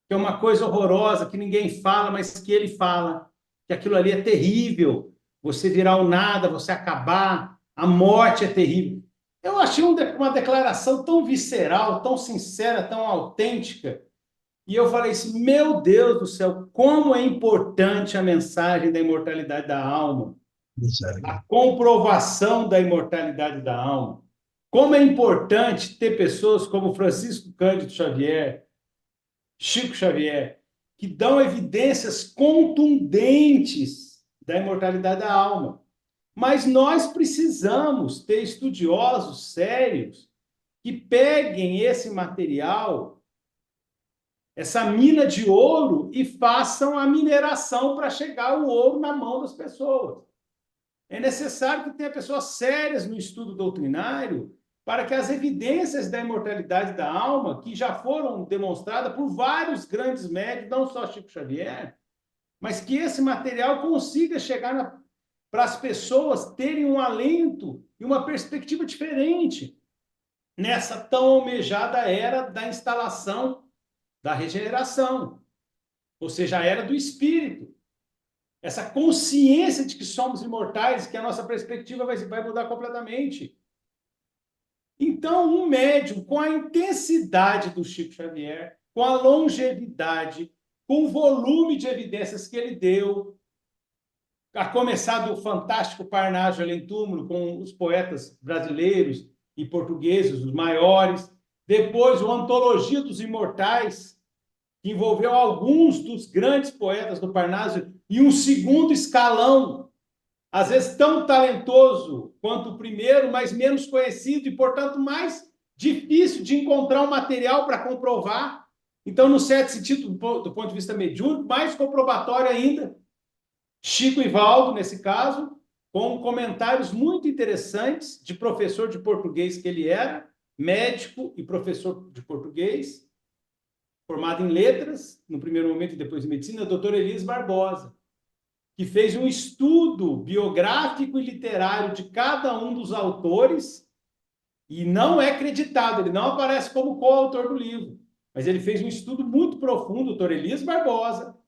que é uma coisa horrorosa, que ninguém fala, mas que ele fala, que aquilo ali é terrível, você virar o nada, você acabar, a morte é terrível. Eu achei uma declaração tão visceral, tão sincera, tão autêntica, e eu falei assim, meu Deus do céu, como é importante a mensagem da imortalidade da alma, a comprovação da imortalidade da alma. Como é importante ter pessoas como Francisco Cândido Xavier, Chico Xavier, que dão evidências contundentes da imortalidade da alma. Mas nós precisamos ter estudiosos sérios que peguem esse material, essa mina de ouro, e façam a mineração para chegar o ouro na mão das pessoas. É necessário que tenha pessoas sérias no estudo doutrinário para que as evidências da imortalidade da alma, que já foram demonstradas por vários grandes médicos, não só Chico Xavier, mas que esse material consiga chegar para as pessoas terem um alento e uma perspectiva diferente nessa tão almejada era da instalação da regeneração, ou seja, a era do espírito. Essa consciência de que somos imortais, que a nossa perspectiva vai mudar completamente. Então, um médium com a intensidade do Chico Xavier, com a longevidade, com o volume de evidências que ele deu, a começar do fantástico Parnaso Além Túmulo, com os poetas brasileiros e portugueses, os maiores, depois o Antologia dos Imortais, que envolveu alguns dos grandes poetas do Parnaso, e um segundo escalão, às vezes tão talentoso quanto o primeiro, mas menos conhecido e, portanto, mais difícil de encontrar um material para comprovar. Então, no certo sentido, do ponto de vista mediúnico, mais comprobatório ainda, Chico Ivaldo, nesse caso, com comentários muito interessantes de professor de português que ele era, médico e professor de português, formado em letras, no primeiro momento e depois em medicina, doutor Elias Barbosa, que fez um estudo biográfico e literário de cada um dos autores e não é creditado, ele não aparece como coautor do livro, mas ele fez um estudo muito profundo, doutor Elias Barbosa,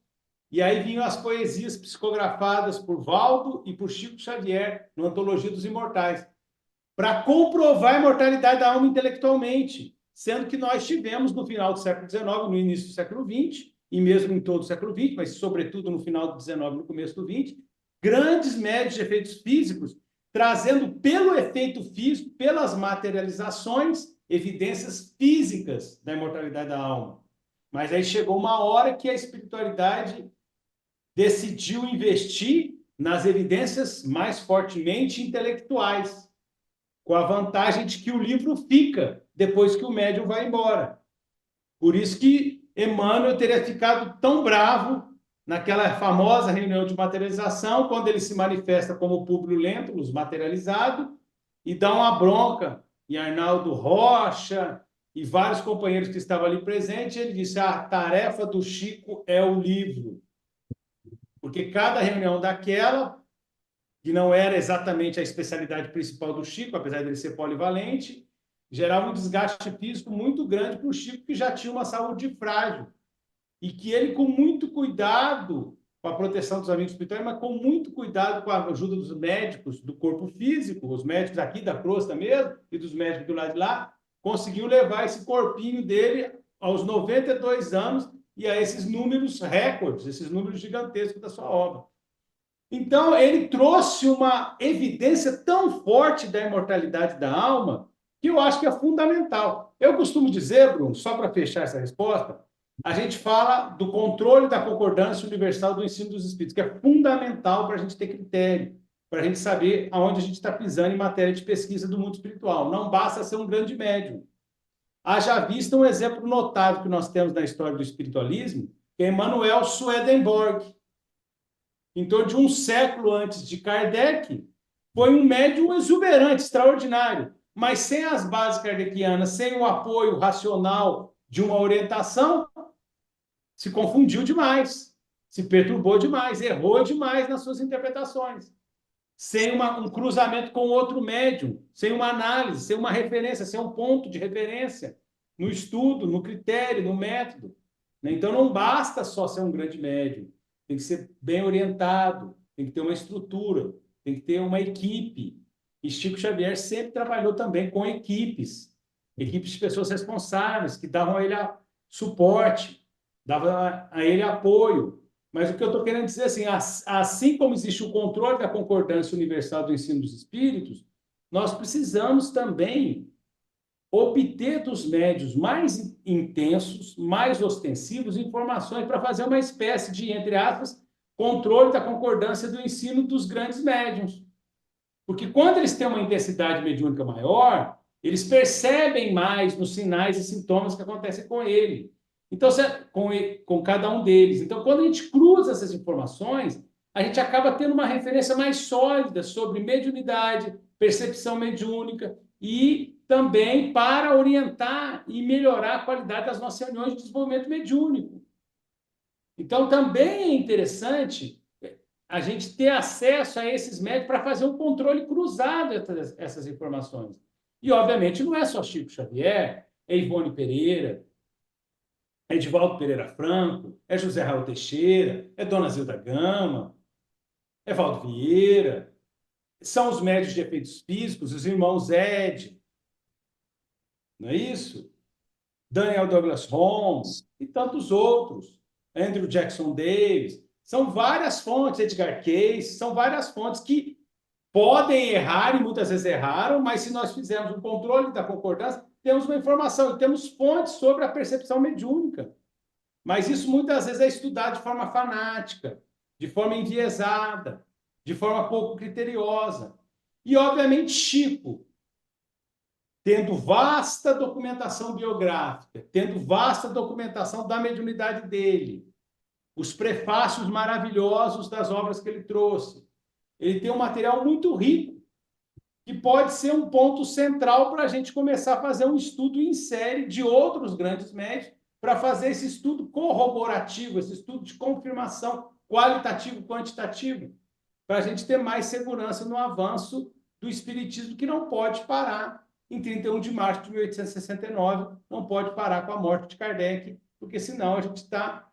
e aí vinham as poesias psicografadas por Valdo e por Chico Xavier, no Antologia dos Imortais, para comprovar a imortalidade da alma intelectualmente, sendo que nós tivemos no final do século XIX, no início do século XX, e mesmo em todo o século XX, mas sobretudo no final do XIX e no começo do XX, grandes médios de efeitos físicos, trazendo pelo efeito físico, pelas materializações, evidências físicas da imortalidade da alma. Mas aí chegou uma hora que a espiritualidade decidiu investir nas evidências mais fortemente intelectuais, com a vantagem de que o livro fica depois que o médium vai embora. Por isso que Emmanuel teria ficado tão bravo naquela famosa reunião de materialização, quando ele se manifesta como Públio Lentulus materializado, e dá uma bronca em Arnaldo Rocha e vários companheiros que estavam ali presentes. Ele disse: a tarefa do Chico é o livro. Porque cada reunião daquela, que não era exatamente a especialidade principal do Chico, apesar de ele ser polivalente, gerava um desgaste físico muito grande para o Chico, que já tinha uma saúde frágil. E que ele, com muito cuidado, com a proteção dos amigos espirituais, mas com muito cuidado com a ajuda dos médicos do corpo físico, os médicos aqui da crosta mesmo, e dos médicos do lado de lá, conseguiu levar esse corpinho dele aos 92 anos e a esses números recordes, esses números gigantescos da sua obra. Então, ele trouxe uma evidência tão forte da imortalidade da alma que eu acho que é fundamental. Eu costumo dizer, Bruno, só para fechar essa resposta, a gente fala do controle da concordância universal do ensino dos espíritos, que é fundamental para a gente ter critério, para a gente saber aonde a gente está pisando em matéria de pesquisa do mundo espiritual. Não basta ser um grande médium. Haja vista um exemplo notável que nós temos na história do espiritualismo, que é Emanuel Swedenborg. Em torno de um século antes de Kardec, foi um médium exuberante, extraordinário, mas sem as bases kardecianas, sem o apoio racional de uma orientação, se confundiu demais, se perturbou demais, errou demais nas suas interpretações. Sem um cruzamento com outro médium, sem uma análise, sem uma referência, sem um ponto de referência no estudo, no critério, no método. Então, não basta só ser um grande médium. Tem que ser bem orientado, tem que ter uma estrutura, tem que ter uma equipe. E Chico Xavier sempre trabalhou também com equipes de pessoas responsáveis, que davam a ele suporte, davam a ele apoio. Mas o que eu estou querendo dizer assim, assim como existe o controle da concordância universal do ensino dos espíritos, nós precisamos também obter dos médios mais intensos, mais ostensivos, informações para fazer uma espécie de, entre aspas, controle da concordância do ensino dos grandes médiuns. Porque quando eles têm uma intensidade mediúnica maior, eles percebem mais nos sinais e sintomas que acontecem com ele. Então, com cada um deles. Então, quando a gente cruza essas informações, a gente acaba tendo uma referência mais sólida sobre mediunidade, percepção mediúnica e também para orientar e melhorar a qualidade das nossas reuniões de desenvolvimento mediúnico. Então, também é interessante a gente ter acesso a esses médios para fazer um controle cruzado dessas informações. E, obviamente, não é só Chico Xavier, é Ivone Pereira, é Edivaldo Pereira Franco, é José Raul Teixeira, é Dona Zilda Gama, é Valdo Vieira, são os médios de efeitos físicos, os irmãos Ed, não é isso? Daniel Douglas Holmes e tantos outros, Andrew Jackson Davis, são várias fontes, Edgar Cayce, são várias fontes que podem errar e muitas vezes erraram, mas se nós fizermos um controle da concordância, temos uma informação, temos fontes sobre a percepção mediúnica. Mas isso muitas vezes é estudado de forma fanática, de forma enviesada, de forma pouco criteriosa. E, obviamente, Chico, tendo vasta documentação biográfica, tendo vasta documentação da mediunidade dele, os prefácios maravilhosos das obras que ele trouxe, ele tem um material muito rico, que pode ser um ponto central para a gente começar a fazer um estudo em série de outros grandes médios, para fazer esse estudo corroborativo, esse estudo de confirmação qualitativo, quantitativo, para a gente ter mais segurança no avanço do espiritismo, que não pode parar em 31 de março de 1869, não pode parar com a morte de Kardec, porque senão a gente está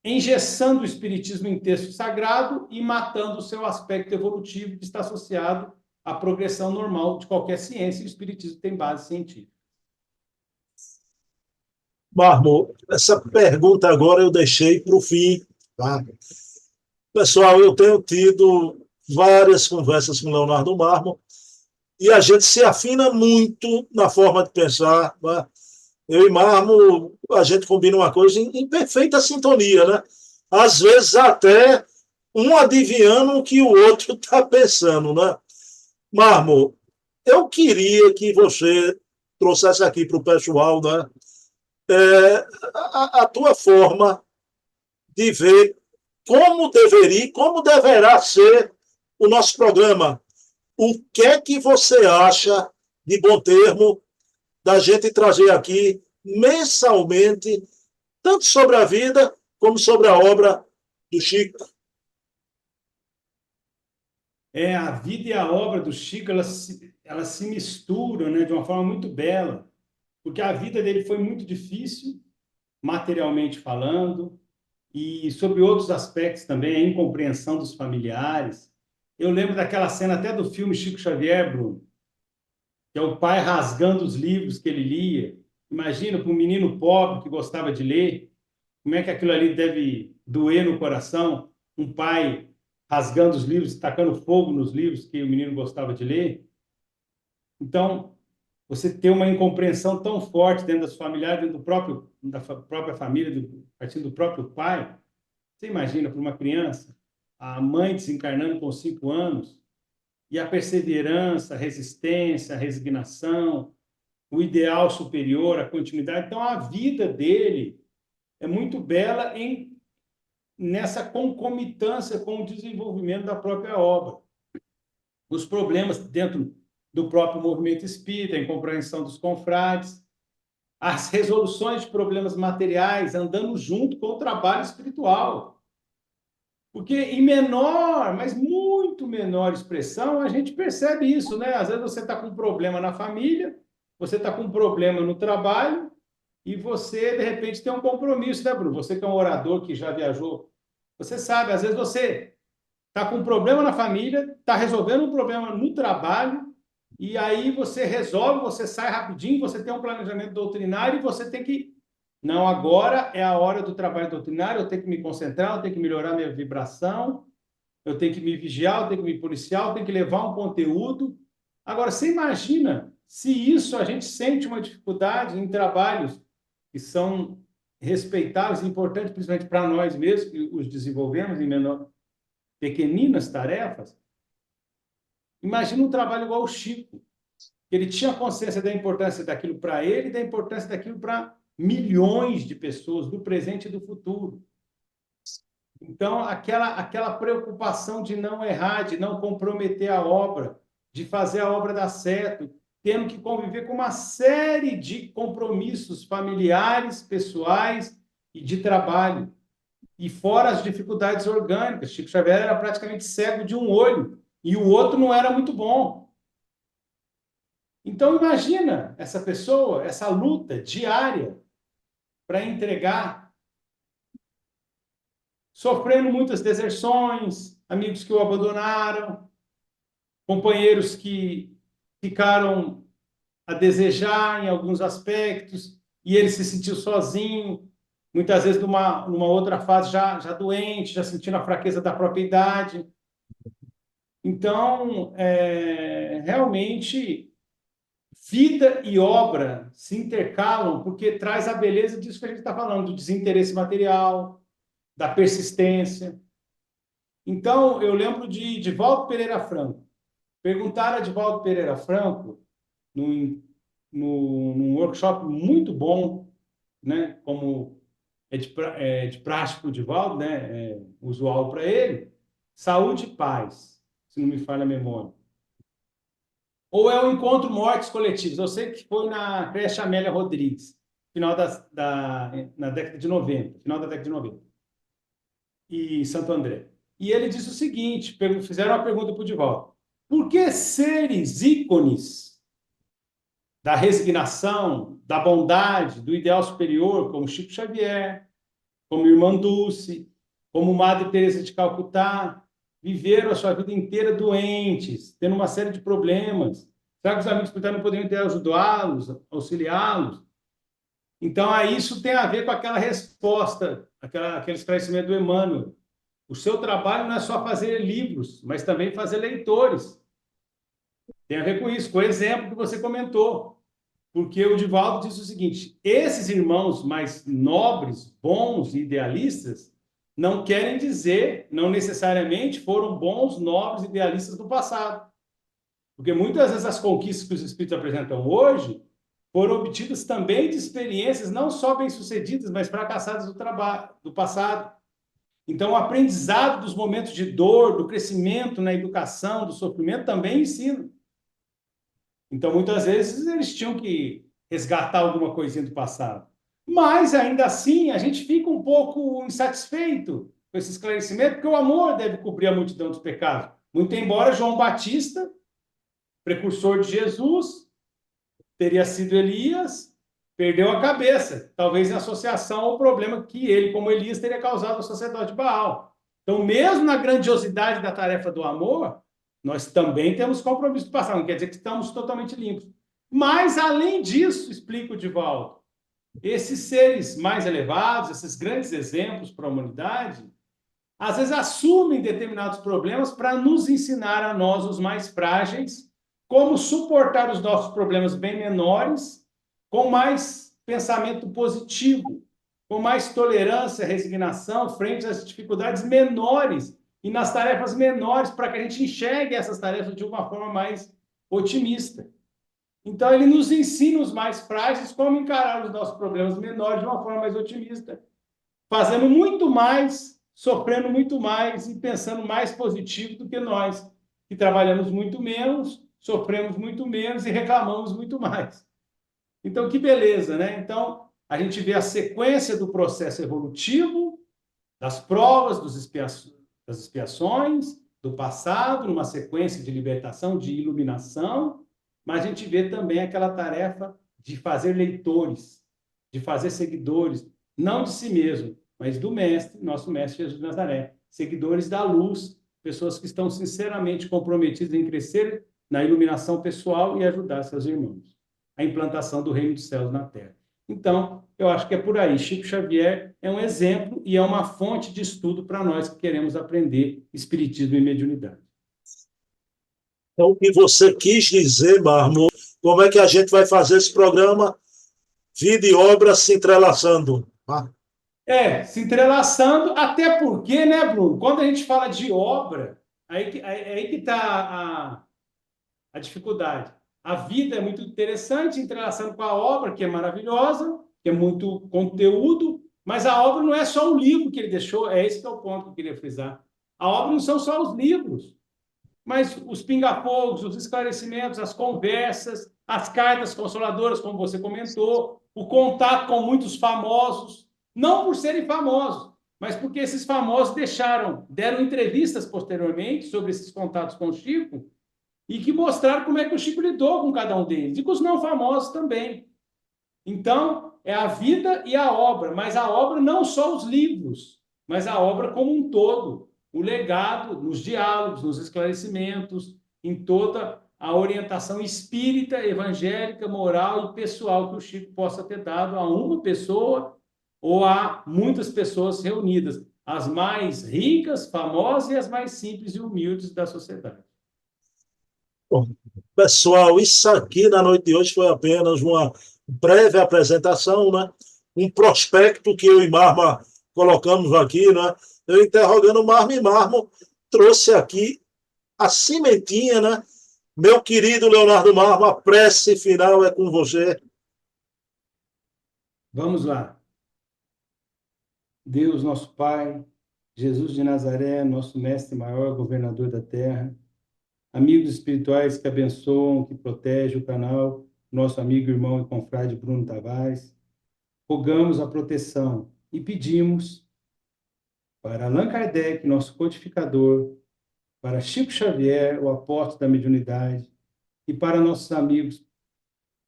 engessando o espiritismo em texto sagrado e matando o seu aspecto evolutivo, que está associado à progressão normal de qualquer ciência, e o espiritismo tem base científica. Marmo, essa pergunta agora eu deixei para o fim. Tá? Pessoal, eu tenho tido várias conversas com o Leonardo Marmo e a gente se afina muito na forma de pensar. Né? Eu e Marmo, a gente combina uma coisa em perfeita sintonia. Né? Às vezes até um adivinhando o que o outro está pensando, né? Mármore, eu queria que você trouxesse aqui para o pessoal, né, a tua forma de ver como deveria, como deverá ser o nosso programa. O que é que você acha, de bom termo, da gente trazer aqui mensalmente, tanto sobre a vida como sobre a obra do Chico? A vida e a obra do Chico, elas se misturam, né, de uma forma muito bela, porque a vida dele foi muito difícil, materialmente falando, e sobre outros aspectos também, a incompreensão dos familiares. Eu lembro daquela cena até do filme Chico Xavier, Bruno, que é o pai rasgando os livros que ele lia. Imagina para um menino pobre que gostava de ler, como é que aquilo ali deve doer no coração, um pai rasgando os livros, tacando fogo nos livros que o menino gostava de ler. Então, você ter uma incompreensão tão forte dentro dos familiares, dentro da própria família, partindo do próprio pai. Você imagina para uma criança, a mãe desencarnando com 5 anos, e a perseverança, a resistência, a resignação, o ideal superior, a continuidade. Então, a vida dele é muito bela nessa concomitância com o desenvolvimento da própria obra. Os problemas dentro do próprio movimento espírita, a incompreensão dos confrades, as resoluções de problemas materiais andando junto com o trabalho espiritual. Porque em menor, mas muito menor expressão, a gente percebe isso, né? Às vezes você está com um problema na família, você está com um problema no trabalho, e você, de repente, tem um compromisso, né, Bruno? Você que é um orador que já viajou, você sabe, às vezes você está com um problema na família, está resolvendo um problema no trabalho, e aí você resolve, você sai rapidinho, você tem um planejamento doutrinário e você tem que... Não, agora é a hora do trabalho doutrinário, eu tenho que me concentrar, eu tenho que melhorar minha vibração, eu tenho que me vigiar, eu tenho que me policiar, eu tenho que levar um conteúdo. Agora, você imagina se isso a gente sente uma dificuldade em trabalhos que são respeitáveis e importantes, principalmente para nós mesmos, que os desenvolvemos em pequeninas tarefas. Imagina um trabalho igual o Chico, que ele tinha consciência da importância daquilo para ele e da importância daquilo para milhões de pessoas, do presente e do futuro. Então, aquela preocupação de não errar, de não comprometer a obra, de fazer a obra dar certo, tendo que conviver com uma série de compromissos familiares, pessoais e de trabalho. E fora as dificuldades orgânicas. Chico Xavier era praticamente cego de um olho e o outro não era muito bom. Então, imagina essa pessoa, essa luta diária para entregar, sofrendo muitas deserções, amigos que o abandonaram, companheiros que ficaram a desejar em alguns aspectos, e ele se sentiu sozinho, muitas vezes numa outra fase já doente, já sentindo a fraqueza da própria idade. Então, realmente, vida e obra se intercalam, porque traz a beleza disso que a gente está falando, do desinteresse material, da persistência. Então, eu lembro de Divaldo Pereira Franco. Perguntaram a Divaldo Pereira Franco, num workshop muito bom, né, como de prática para o Divaldo, né, usual para ele, saúde e paz, se não me falha a memória. Ou é o encontro mortes coletivos. Eu sei que foi na creche Amélia Rodrigues, final na década de 90, final da década de 90, e Santo André. E ele disse o seguinte, fizeram uma pergunta para o Divaldo: por que seres ícones da resignação, da bondade, do ideal superior, como Chico Xavier, como Irmã Dulce, como Madre Teresa de Calcutá, viveram a sua vida inteira doentes, tendo uma série de problemas? Será que os amigos espirituais não poderiam ter ajudá-los, auxiliá-los? Então, isso tem a ver com aquela resposta, aquele esclarecimento do Emmanuel. O seu trabalho não é só fazer livros, mas também fazer leitores. Tem a ver com isso, com o exemplo que você comentou. Porque o Divaldo disse o seguinte: esses irmãos mais nobres, bons e idealistas não querem dizer, não necessariamente foram bons, nobres, idealistas do passado. Porque muitas vezes as conquistas que os espíritos apresentam hoje foram obtidas também de experiências não só bem-sucedidas, mas fracassadas do passado. Então, o aprendizado dos momentos de dor, do crescimento na educação, do sofrimento, também ensina. Então, muitas vezes, eles tinham que resgatar alguma coisinha do passado. Mas, ainda assim, a gente fica um pouco insatisfeito com esse esclarecimento, porque o amor deve cobrir a multidão dos pecados. Muito embora João Batista, precursor de Jesus, teria sido Elias, perdeu a cabeça, talvez em associação ao problema que ele, como Elias, teria causado ao sacerdote Baal. Então, mesmo na grandiosidade da tarefa do amor, nós também temos compromisso do passado, não quer dizer que estamos totalmente limpos. Mas, além disso, explico de volta, esses seres mais elevados, esses grandes exemplos para a humanidade, às vezes assumem determinados problemas para nos ensinar a nós, os mais frágeis, como suportar os nossos problemas bem menores, com mais pensamento positivo, com mais tolerância, resignação frente às dificuldades menores e nas tarefas menores, para que a gente enxergue essas tarefas de uma forma mais otimista. Então, ele nos ensina, os mais frágeis, como encarar os nossos problemas menores de uma forma mais otimista, fazendo muito mais, sofrendo muito mais e pensando mais positivo do que nós, que trabalhamos muito menos, sofremos muito menos e reclamamos muito mais. Então, que beleza, né? Então, a gente vê a sequência do processo evolutivo, das provas, das expiações, do passado, numa sequência de libertação, de iluminação, mas a gente vê também aquela tarefa de fazer leitores, de fazer seguidores, não de si mesmo, mas do Mestre, nosso Mestre Jesus de Nazaré, seguidores da luz, pessoas que estão sinceramente comprometidas em crescer na iluminação pessoal e ajudar seus irmãos. A implantação do reino dos céus na Terra. Então, eu acho que é por aí. Chico Xavier é um exemplo e é uma fonte de estudo para nós que queremos aprender espiritismo e mediunidade. Então, o que você quis dizer, Mármore, como é que a gente vai fazer esse programa Vida e Obra se entrelaçando? Se entrelaçando, até porque, né, Bruno? Quando a gente fala de obra, aí que está a dificuldade. A vida é muito interessante, entrelaçando com a obra, que é maravilhosa, que é muito conteúdo, mas a obra não é só o livro que ele deixou, é esse que é o ponto que eu queria frisar. A obra não são só os livros, mas os pingafogos, os esclarecimentos, as conversas, as cartas consoladoras, como você comentou, o contato com muitos famosos, não por serem famosos, mas porque esses famosos deram entrevistas posteriormente sobre esses contatos com o Chico, e que mostraram como é que o Chico lidou com cada um deles, e com os não famosos também. Então, é a vida e a obra, mas a obra não só os livros, mas a obra como um todo, o legado nos diálogos, nos esclarecimentos, em toda a orientação espírita, evangélica, moral e pessoal que o Chico possa ter dado a uma pessoa ou a muitas pessoas reunidas, as mais ricas, famosas e as mais simples e humildes da sociedade. Bom, pessoal, isso aqui na noite de hoje foi apenas uma breve apresentação, né? Um prospecto que eu e Marma colocamos aqui, né? Eu interrogando Marma e Marmo trouxe aqui a cimentinha, né? Meu querido Leonardo Marmo, a prece final é com você. Vamos lá. Deus, nosso Pai, Jesus de Nazaré, nosso Mestre maior, governador da terra, amigos espirituais que abençoam, que protegem o canal, nosso amigo, irmão e confrade Bruno Tavares, rogamos a proteção e pedimos para Allan Kardec, nosso codificador, para Chico Xavier, o apóstolo da mediunidade, e para nossos amigos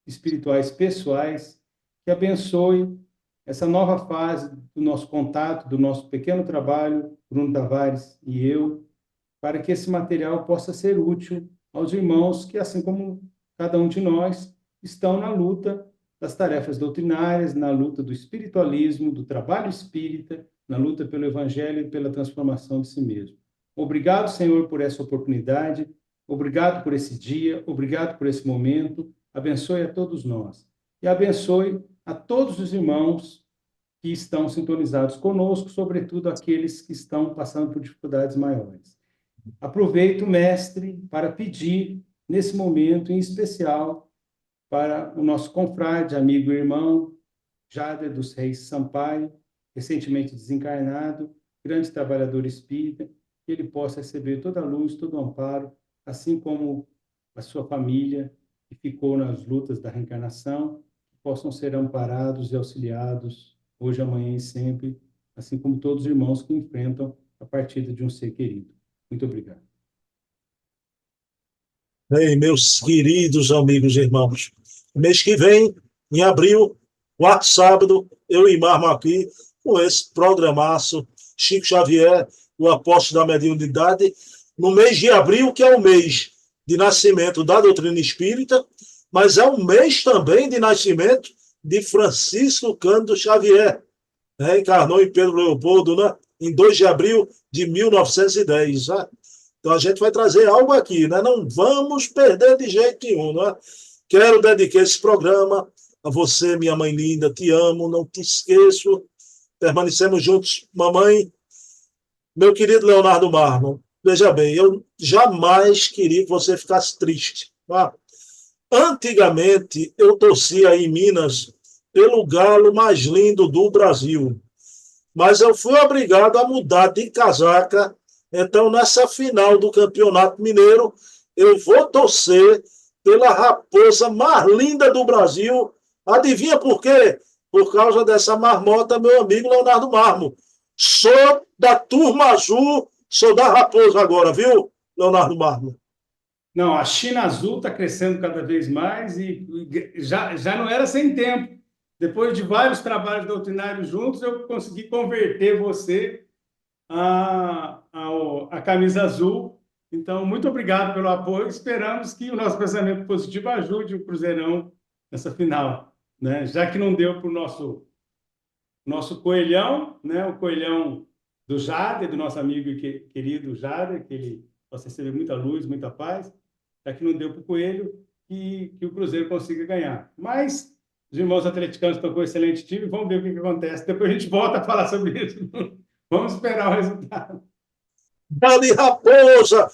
espirituais pessoais, que abençoe essa nova fase do nosso contato, do nosso pequeno trabalho, Bruno Tavares e eu, para que esse material possa ser útil aos irmãos que, assim como cada um de nós, estão na luta das tarefas doutrinárias, na luta do espiritualismo, do trabalho espírita, na luta pelo evangelho e pela transformação de si mesmo. Obrigado, Senhor, por essa oportunidade, obrigado por esse dia, obrigado por esse momento, abençoe a todos nós e abençoe a todos os irmãos que estão sintonizados conosco, sobretudo aqueles que estão passando por dificuldades maiores. Aproveito, mestre, para pedir, nesse momento em especial, para o nosso confrade, amigo e irmão, Jader dos Reis Sampaio, recentemente desencarnado, grande trabalhador espírita, que ele possa receber toda a luz, todo o amparo, assim como a sua família, que ficou nas lutas da reencarnação, que possam ser amparados e auxiliados hoje, amanhã e sempre, assim como todos os irmãos que enfrentam a partida de um ser querido. Muito obrigado. Bem, meus queridos amigos e irmãos, mês que vem, em abril, quarto sábado, eu e Marmo aqui, com esse programaço, Chico Xavier, o apóstolo da mediunidade, no mês de abril, que é o mês de nascimento da doutrina espírita, mas é um mês também de nascimento de Francisco Cândido Xavier, né? Encarnou em Pedro Leopoldo, né? Em 2 de abril de 1910. Né? Então a gente vai trazer algo aqui, né? Não vamos perder de jeito nenhum. Né? Quero dedicar esse programa a você, minha mãe linda, te amo, não te esqueço. Permanecemos juntos, mamãe. Meu querido Leonardo Marmon, veja bem, eu jamais queria que você ficasse triste. Tá? Antigamente, eu torcia em Minas pelo galo mais lindo do Brasil. Mas eu fui obrigado a mudar de casaca. Então, nessa final do Campeonato Mineiro, eu vou torcer pela raposa mais linda do Brasil. Adivinha por quê? Por causa dessa marmota, meu amigo Leonardo Marmo. Sou da turma azul, sou da raposa agora, viu, Leonardo Marmo? Não, a China Azul está crescendo cada vez mais e já não era sem tempo. Depois de vários trabalhos doutrinários juntos, eu consegui converter você a camisa azul. Então, muito obrigado pelo apoio. Esperamos que o nosso pensamento positivo ajude o Cruzeirão nessa final, né? Já que não deu para o nosso coelhão, né? O coelhão do Jader, do nosso amigo e querido Jader, que ele possa receber muita luz, muita paz. Já que não deu para o coelho, que o Cruzeiro consiga ganhar. Mas os irmãos atleticanos estão com um excelente time, vamos ver o que acontece. Depois a gente volta a falar sobre isso. Vamos esperar o resultado. Dali Raposa!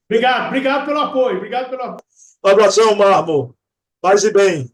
Obrigado pelo apoio. Obrigado pelo apoio. Abração, Marmo. Paz e bem.